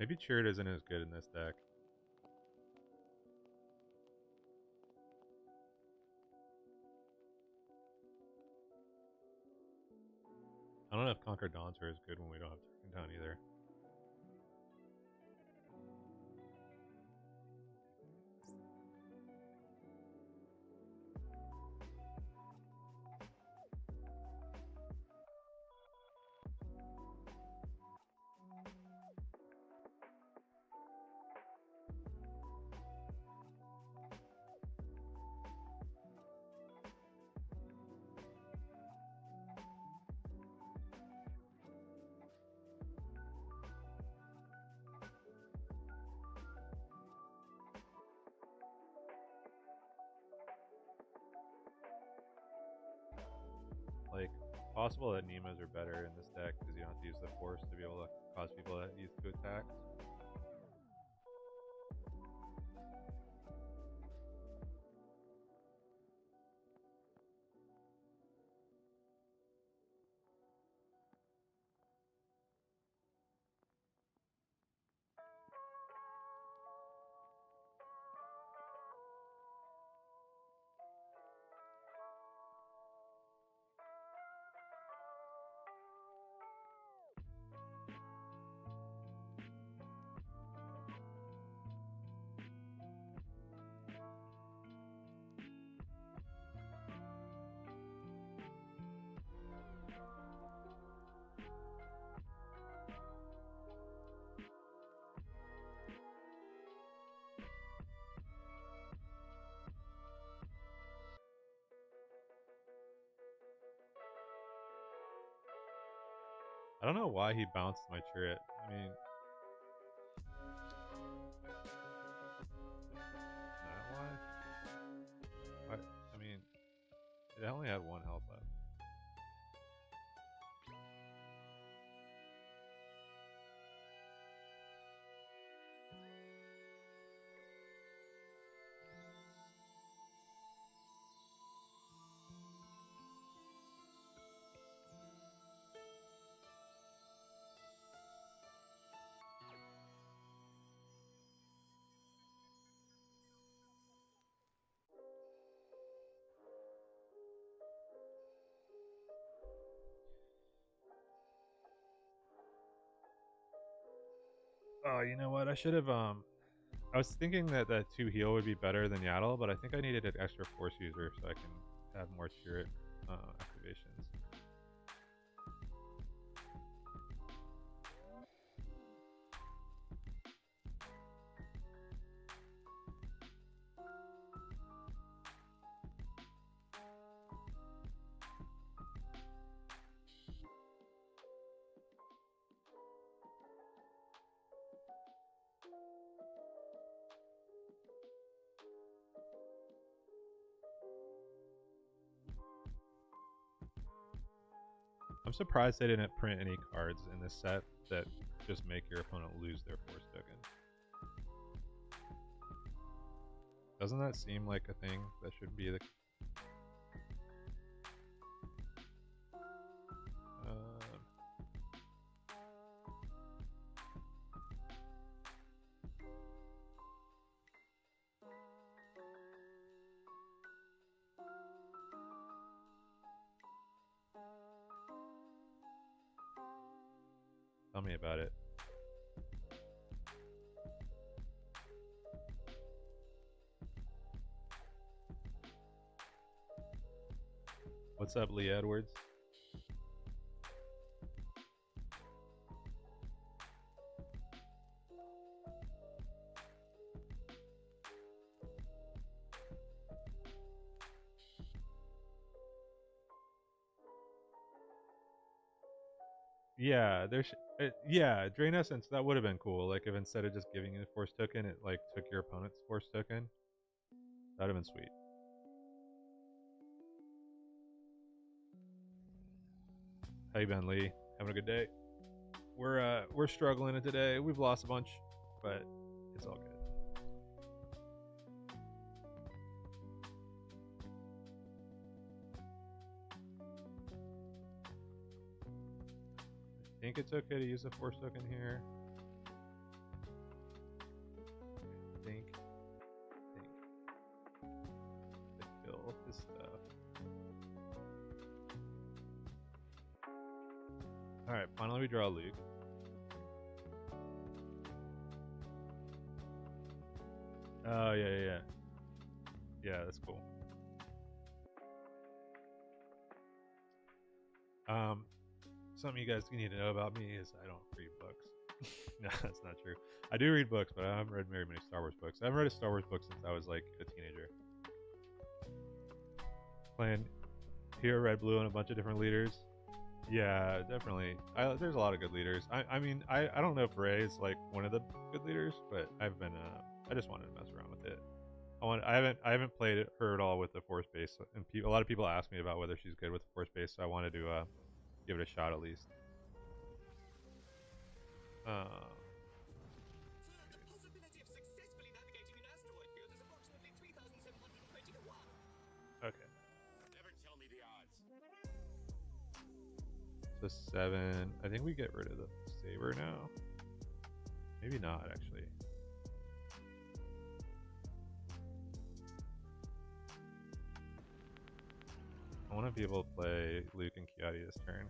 Maybe Cheered isn't as good in this deck. I don't know if Conquer Dancer is good when we don't have Turkington Town either. Like, possible that Nemas are better in this deck because you don't have to use the force to be able to cause people to use to attack. I don't know why he bounced my turret. I mean, that why? I mean, it only had one health left. Oh, you know what? I should have, I was thinking that that 2 heal would be better than Yaddle, but I think I needed an extra force user so I can have more turret activations. I'm surprised they didn't print any cards in this set that just make your opponent lose their force token. Doesn't that seem like a thing that should be the... Tell me about it. What's up, Lee Edwards? Yeah, yeah, Drain Essence, that would have been cool. Like, if instead of just giving you a force token, it like took your opponent's force token. That would have been sweet. How you been, Lee? Having a good day? We're struggling today. We've lost a bunch, but it's all good. I think it's okay to use a force token here. Alright, finally we draw Luke. Oh, yeah. Yeah, that's cool. Something you guys need to know about me is I don't read books. No, that's not true. I do read books, but I haven't read very many Star Wars books. I haven't read a Star Wars book since I was like a teenager. Playing Hero Red Blue and a bunch of different leaders. Yeah, definitely. There's a lot of good leaders. I mean, I don't know if Ray is like one of the good leaders, but I've been I just wanted to mess around with it. I haven't played her at all with the Force base, and a lot of people ask me about whether she's good with the Force base, so I wanted to give it a shot at least. Sir, the possibility of successfully navigating an asteroid field is approximately 3,720 to 1. Okay. Never tell me the odds. So 7. I think we get rid of the saber now. Maybe not, actually. I want to be able to play Luke and Kiadi this turn.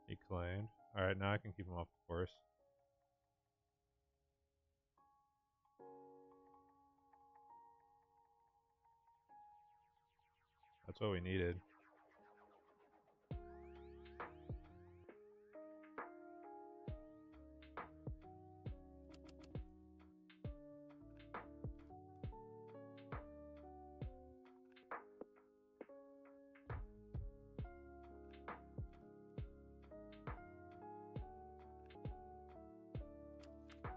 He claimed. Alright, now I can keep him off the course. That's what we needed.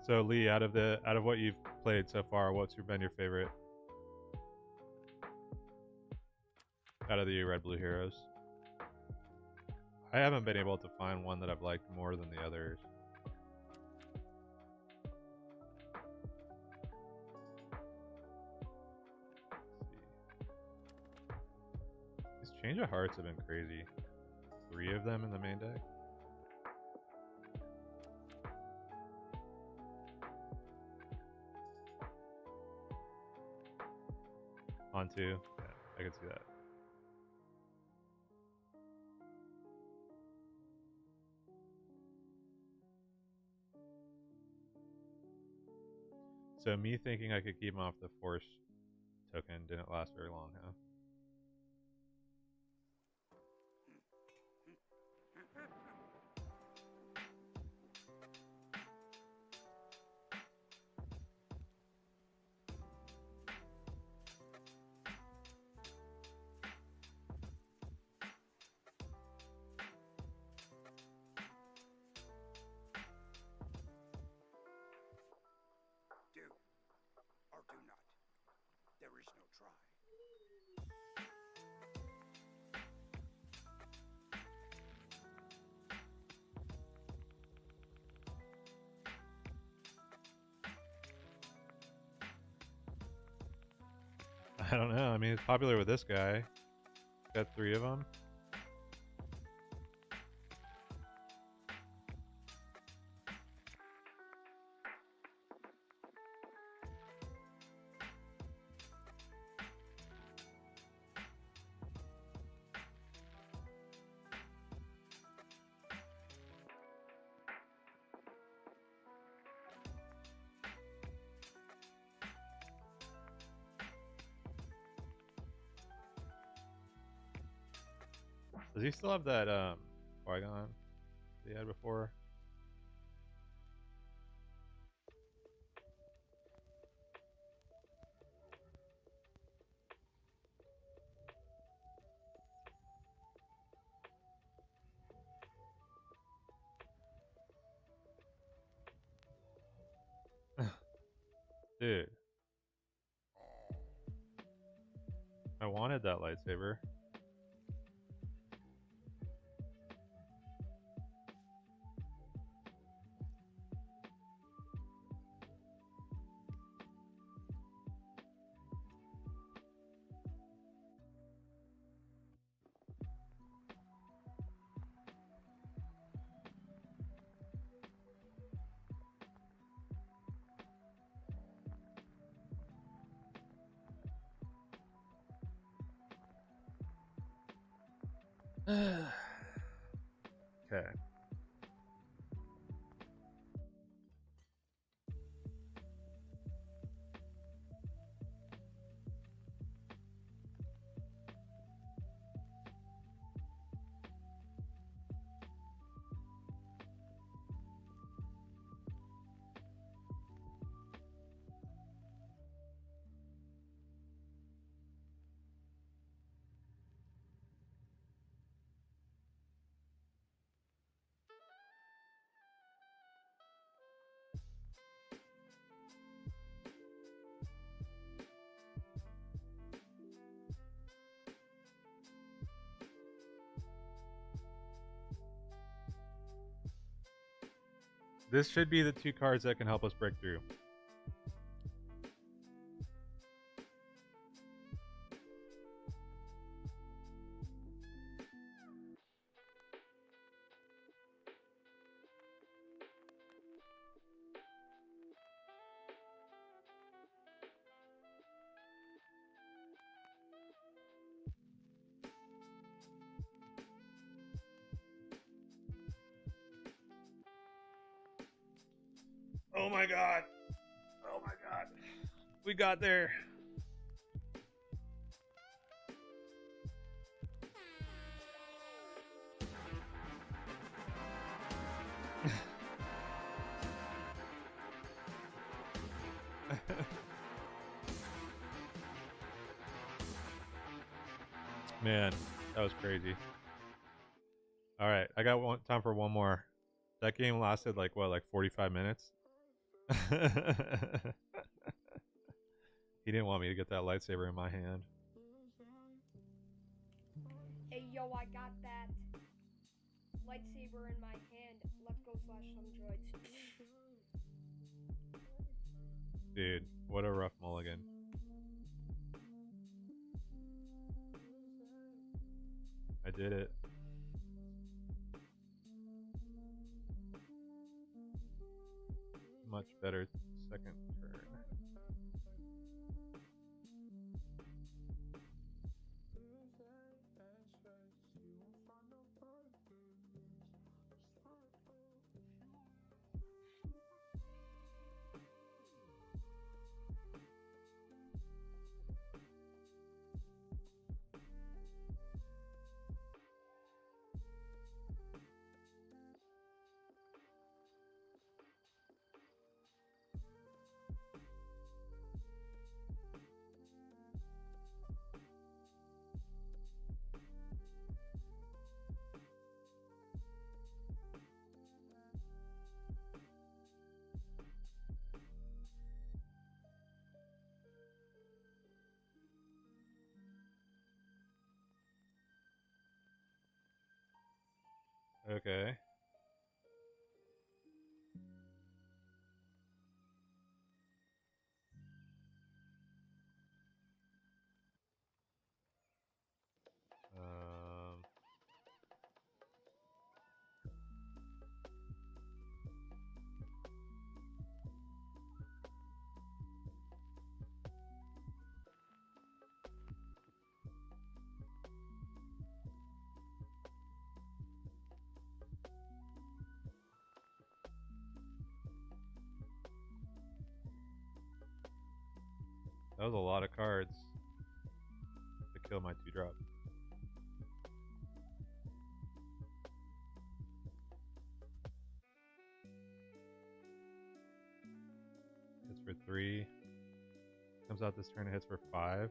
So Lee, out of what you've played so far, what's been your favorite out of the red blue heroes? I haven't been able to find one that I've liked more than the others. Let's see. These change of hearts have been crazy. 3 of them in the main deck. On 2. Yeah, I can see that. So me thinking I could keep him off the force token didn't last very long, huh? Do or do not. There is no try. I don't know. I mean, it's popular with this guy. Got 3 of them. Does he still have that Qui-Gon he had before? Dude. I wanted that lightsaber. Okay. This should be the 2 cards that can help us break through. Oh my god. Oh my god. We got there. Man, that was crazy. All right, I got time for one more. That game lasted like what, like 45 minutes? He didn't want me to get that lightsaber in my hand. Hey yo, I got that lightsaber in my hand. Let's go slash some droids. Dude, what a rough mulligan. I did it. Much better second turn. Okay. That was a lot of cards to kill my 2-drop. Hits for 3. Comes out this turn, it hits for 5.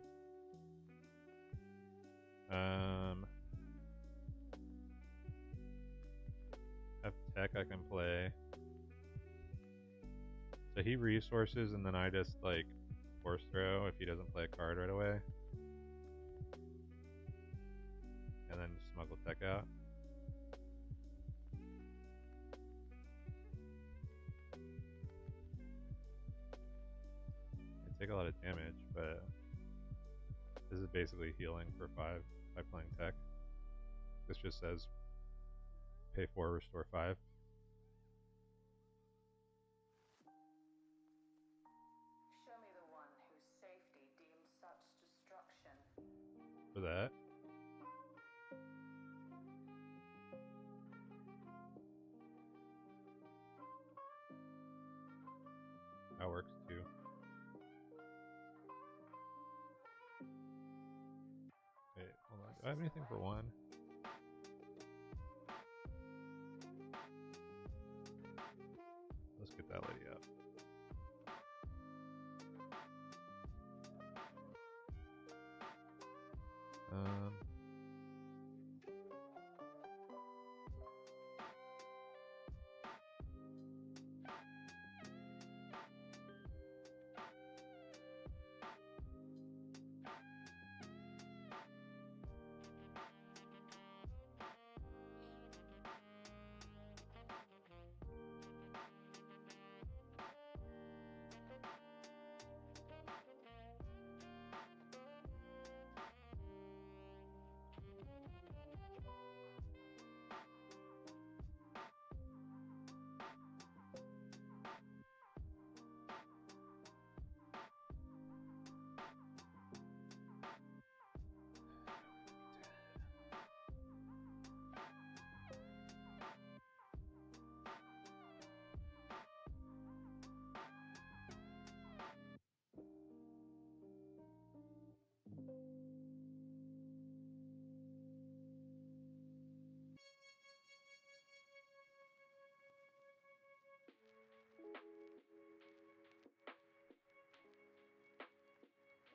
Have tech I can play. So he resources and then I just like force throw if he doesn't play a card right away. And then smuggle tech out. I take a lot of damage, but this is basically healing for 5 by playing tech. This just says pay 4, restore 5. Show me the one whose safety deems such destruction. For that. That works too. Wait, hold on. Do I have anything for 1? Let's get that lady up.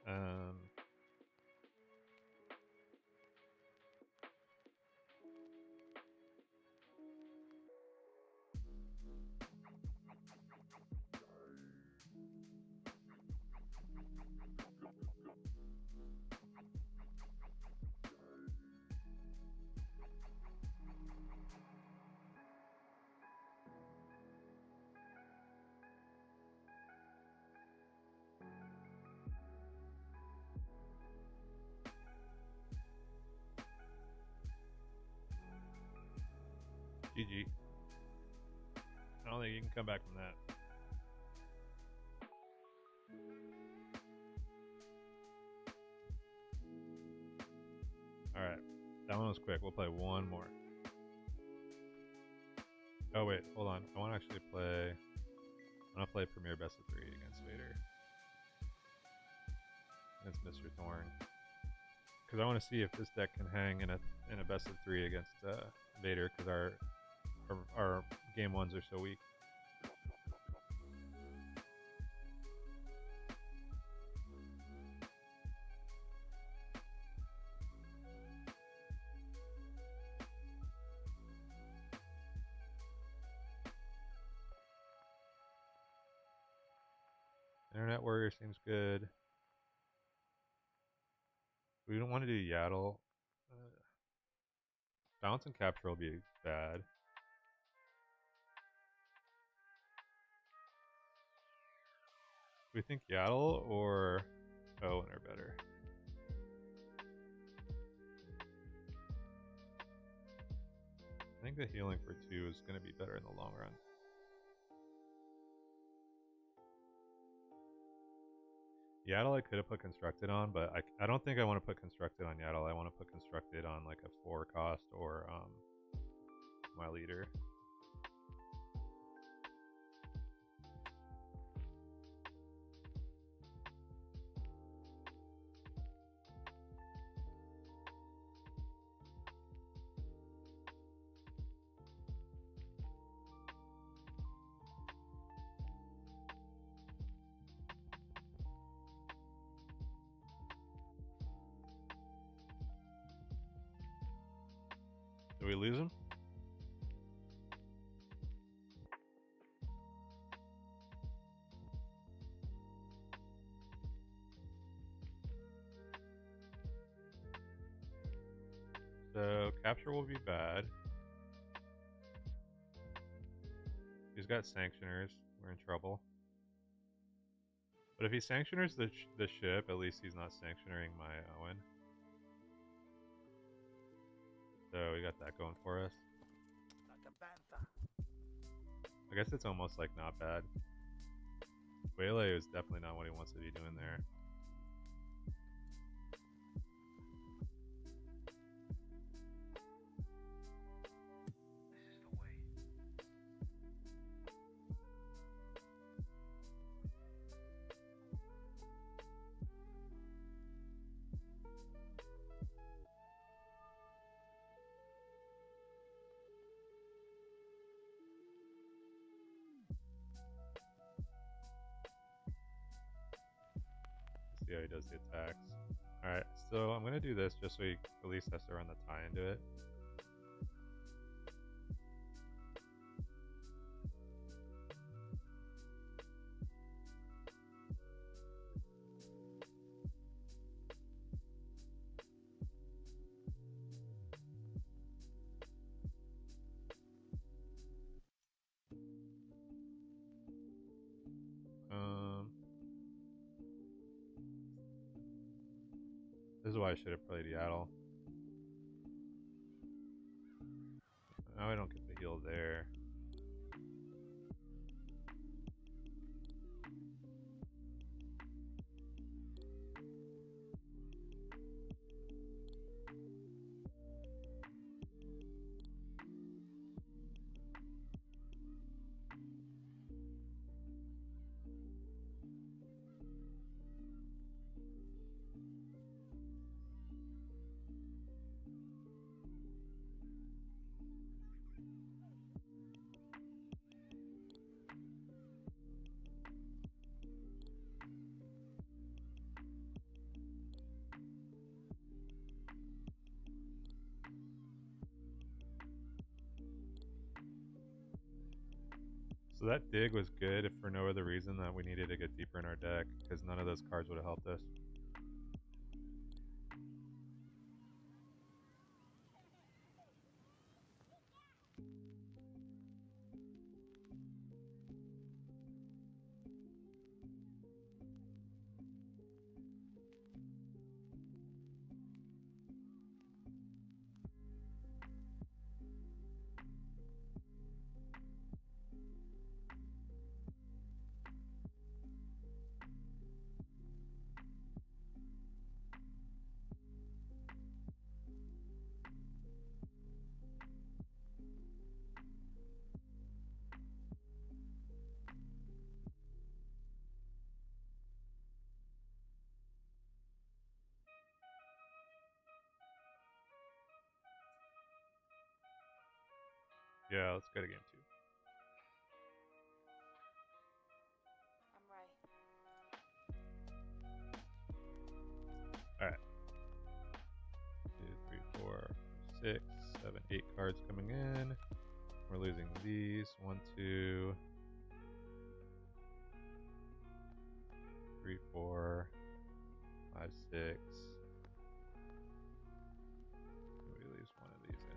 Um, GG. I don't think you can come back from that. Alright. That one was quick. We'll play one more. Oh wait, hold on. I want to actually play... I want to play Premier Best of 3 against Vader. Against Mr. Thorn. Because I want to see if this deck can hang in a Best of 3 against Vader, because our game 1s are so weak. Internet Warrior seems good. We don't want to do Yaddle. Bounce and Capture will be bad. We think Yaddle or Owen are better. I think the healing for 2 is going to be better in the long run. Yaddle I could have put Constructed on, but I don't think I want to put Constructed on Yaddle. I want to put Constructed on like a 4 cost or my leader. Did we lose him? So capture will be bad. He's got sanctioners. We're in trouble. But if he sanctioners the ship, at least he's not sanctioning my Owen. So we got that going for us. Like a panther. I guess it's almost like not bad. Waylay is definitely not what he wants to be doing there. This is the way. See how he does the attacks. Alright, so I'm going to do this just so he at least has to run the tie into it. This is why I should have played Yaddle. Now I don't get the heal there. So that dig was good if for no other reason that we needed to get deeper in our deck, because none of those cards would have helped us. Yeah, let's go to game 2. I'm right. Alright. 2, 3, 4, 6, 7, 8 cards coming in. We're losing these. 1, 2, 3, 4, 5, 6. We leaves one of these in.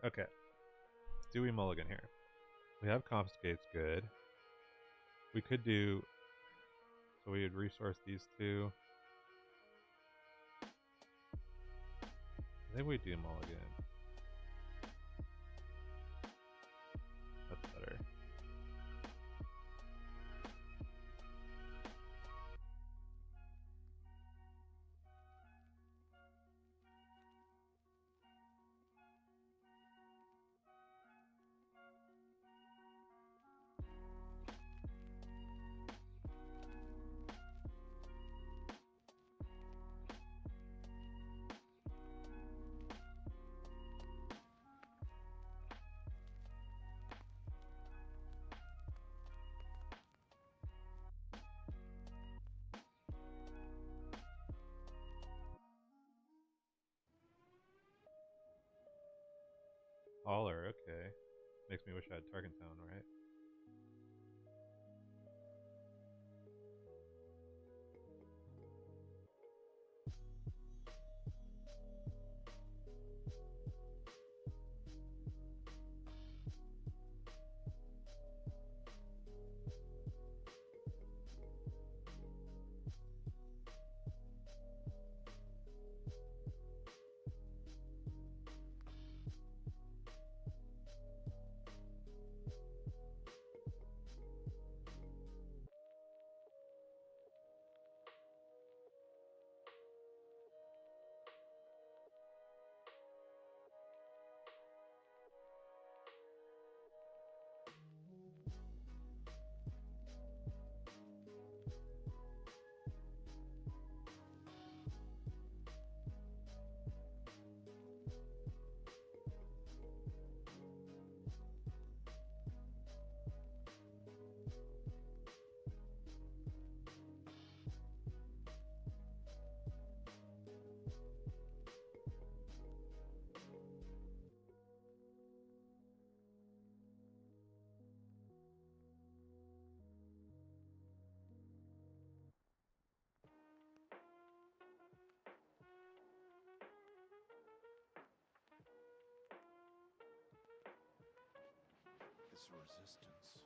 Okay. Do we mulligan here? We have Confiscate's good. We could do... So we would resource these two. I think we do mulligan. That's better. Holler, okay. Makes me wish I had Tarkentown, right? It's resistance.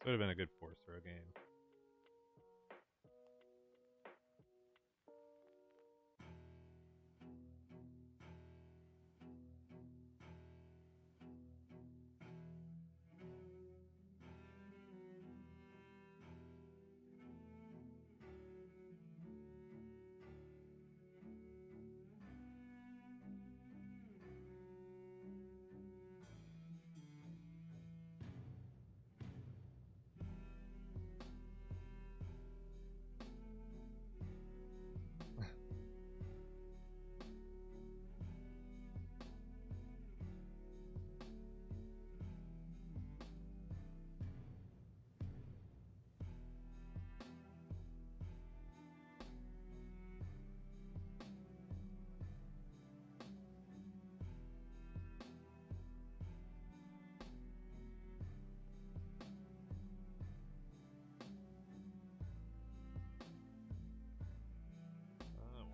This would have been a good force throw game.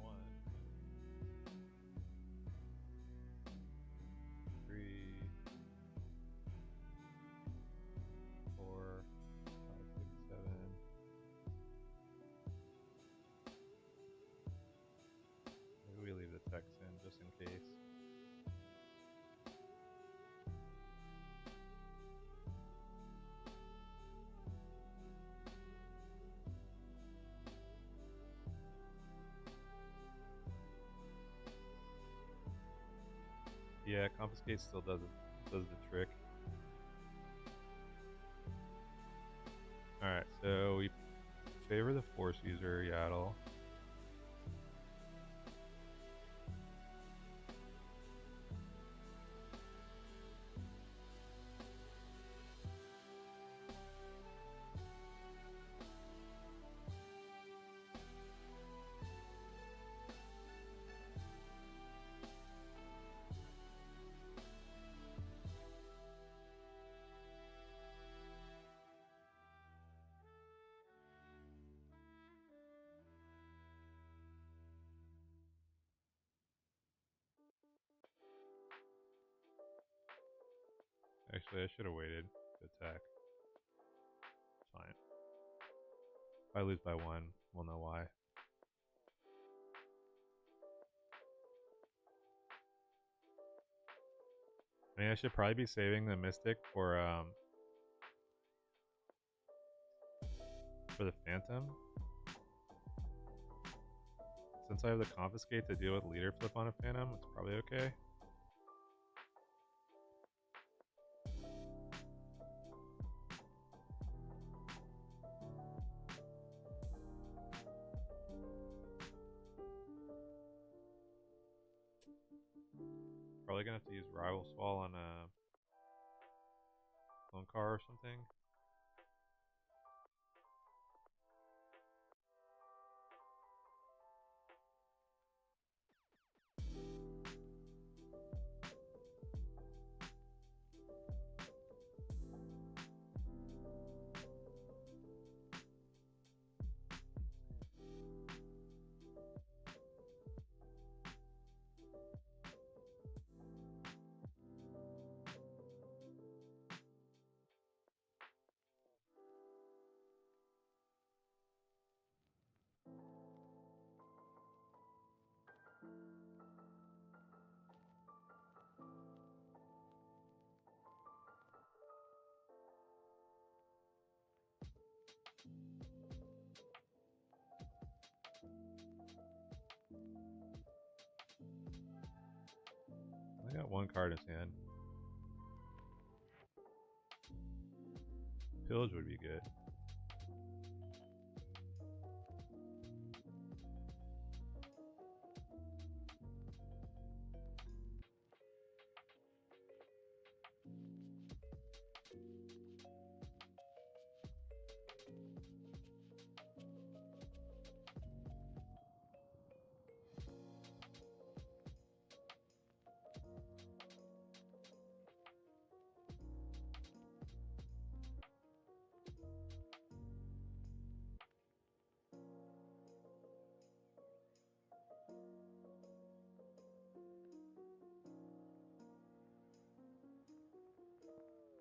One, three, 4, 5, 6, 7. Maybe we leave the text in just in case. Yeah, confiscate still does the trick. All right, so we favor the force user, Yaddle. Actually, I should have waited to attack. Fine. If I lose by 1, we'll know why. I mean, I should probably be saving the Mystic for the Phantom. Since I have the Confiscate to deal with Leader Flip on a Phantom, it's probably okay. Probably gonna have to use Rival Swall on a clone car or something. I got 1 card in his hand. Pillage would be good.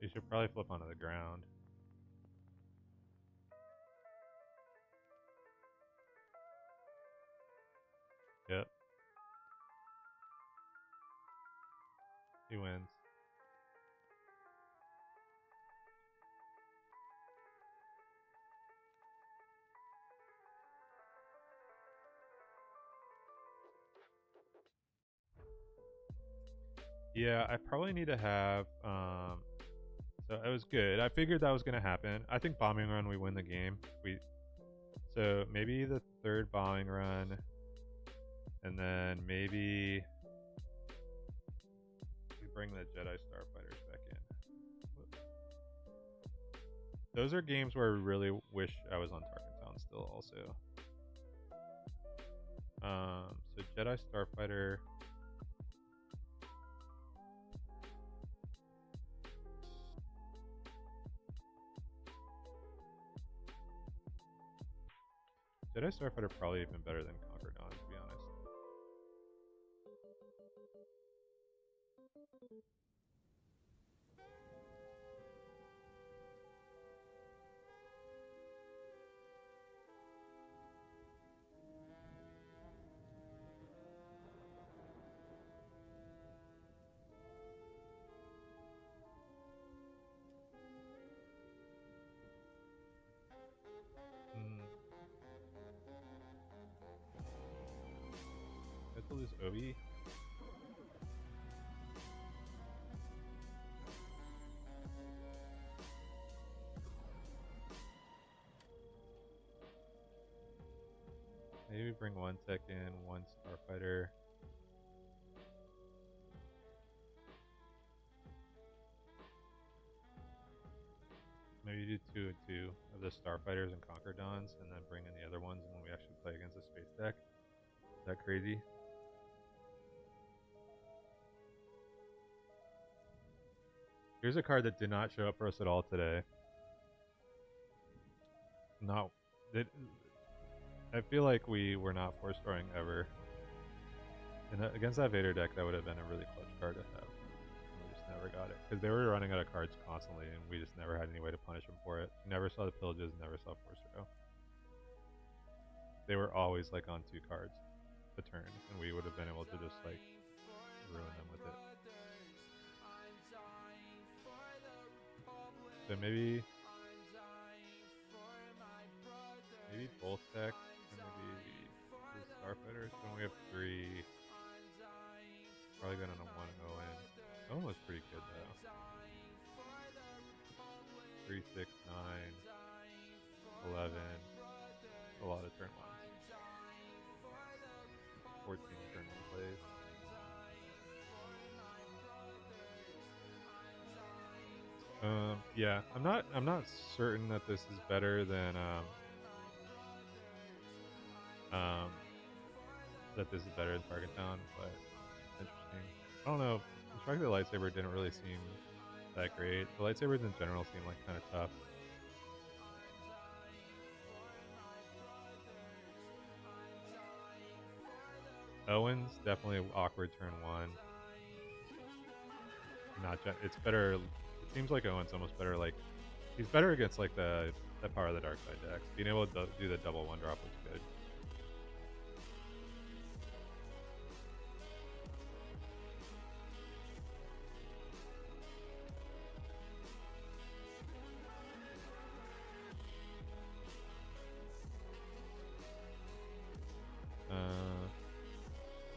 You should probably flip onto the ground. Yep. He wins. Yeah, I probably need to have so it was good. I figured that was gonna happen. I think bombing run we win the game. So maybe the 3rd bombing run, and then maybe we bring the Jedi Starfighters back in. Whoops. Those are games where I really wish I was on Tarkin Town still also. So Jedi Starfighter. Jedi Starfighter probably even better than Conquer Dawn, to be honest. I have to lose Obi. Maybe bring 1 tech in, 1 Starfighter. Maybe do 2 and 2 of the Starfighters and Conquer Dawns, and then bring in the other ones when we actually play against the space deck. Is that crazy? Here's a card that did not show up for us at all today. I feel like we were not 4-starring ever. And against that Vader deck, that would have been a really clutch card to have. We just never got it because they were running out of cards constantly, and we just never had any way to punish them for it. Never saw the pillages, never saw force throw. They were always like on 2 cards a turn, and we would have been able to just like ruin them with it. So maybe both decks, and maybe the Starfighters when we have 3. Probably gonna 1-0 in. Owen was pretty good though. 3, 6, 9, 11. A lot of turn 1s. 14 turn 1 plays. Yeah, I'm not certain that this is better than that this is better than Targettown, but interesting. I don't know. The strike of the lightsaber didn't really seem that great. The lightsabers in general seem like kind of tough. Owen's definitely awkward turn 1. It's better. It seems like Owen's almost better. Like he's better against like the Power of the Dark Side decks. Being able to do the double 1-drop was good. I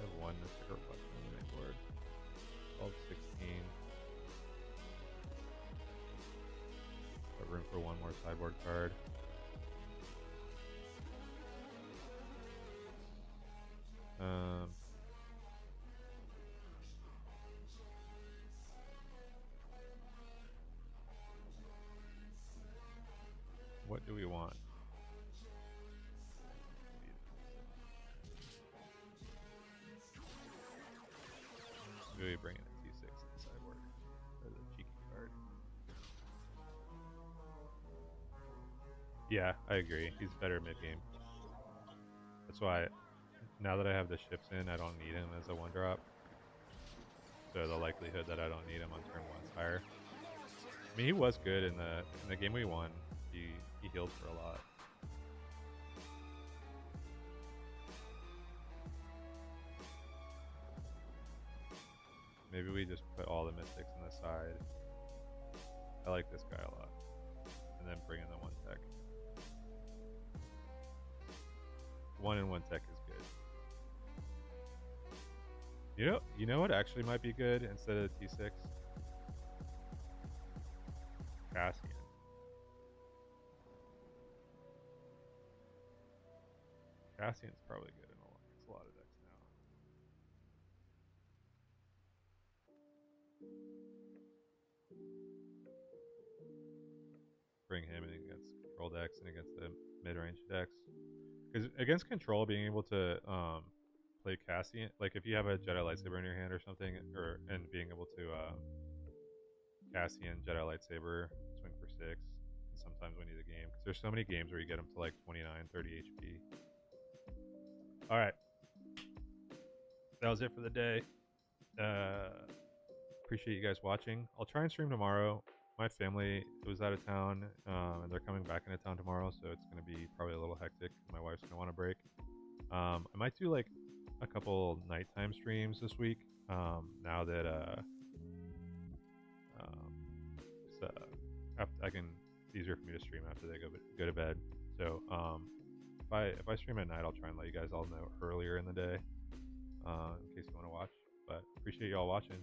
have 1 Mystic Reflection on the main board. 12, 16. Got room for 1 more sideboard card. What do we want? Maybe bring in a T6 in the sideboard. Or the cheeky card. Yeah, I agree. He's better mid-game. That's why, now that I have the shifts in, I don't need him as a 1-drop. So the likelihood that I don't need him on turn 1 is higher. I mean, he was good in the game we won. He healed for a lot. Maybe we just put all the mystics on the side. I like this guy a lot. And then bring in the 1 tech. 1 and 1 tech is good. You know what actually might be good instead of the T6? Cassian. Cassian's probably good in a lot of decks now. Bring him in against control decks and against the mid-range decks. Because against control, being able to play Cassian, like if you have a Jedi lightsaber in your hand or something, and being able to Cassian Jedi lightsaber, swing for 6, and sometimes win you the game. Because there's so many games where you get them to like 29, 30 HP. All right, that was it for the day. Appreciate you guys watching. I'll try and stream tomorrow. My family was out of town, and they're coming back into town tomorrow, so it's going to be probably a little hectic. My wife's going to want a break. I might do like a couple nighttime streams this week, now that it's easier for me to stream after they go to bed. So if I stream at night, I'll try and let you guys all know earlier in the day, in case you want to watch. But appreciate y'all watching.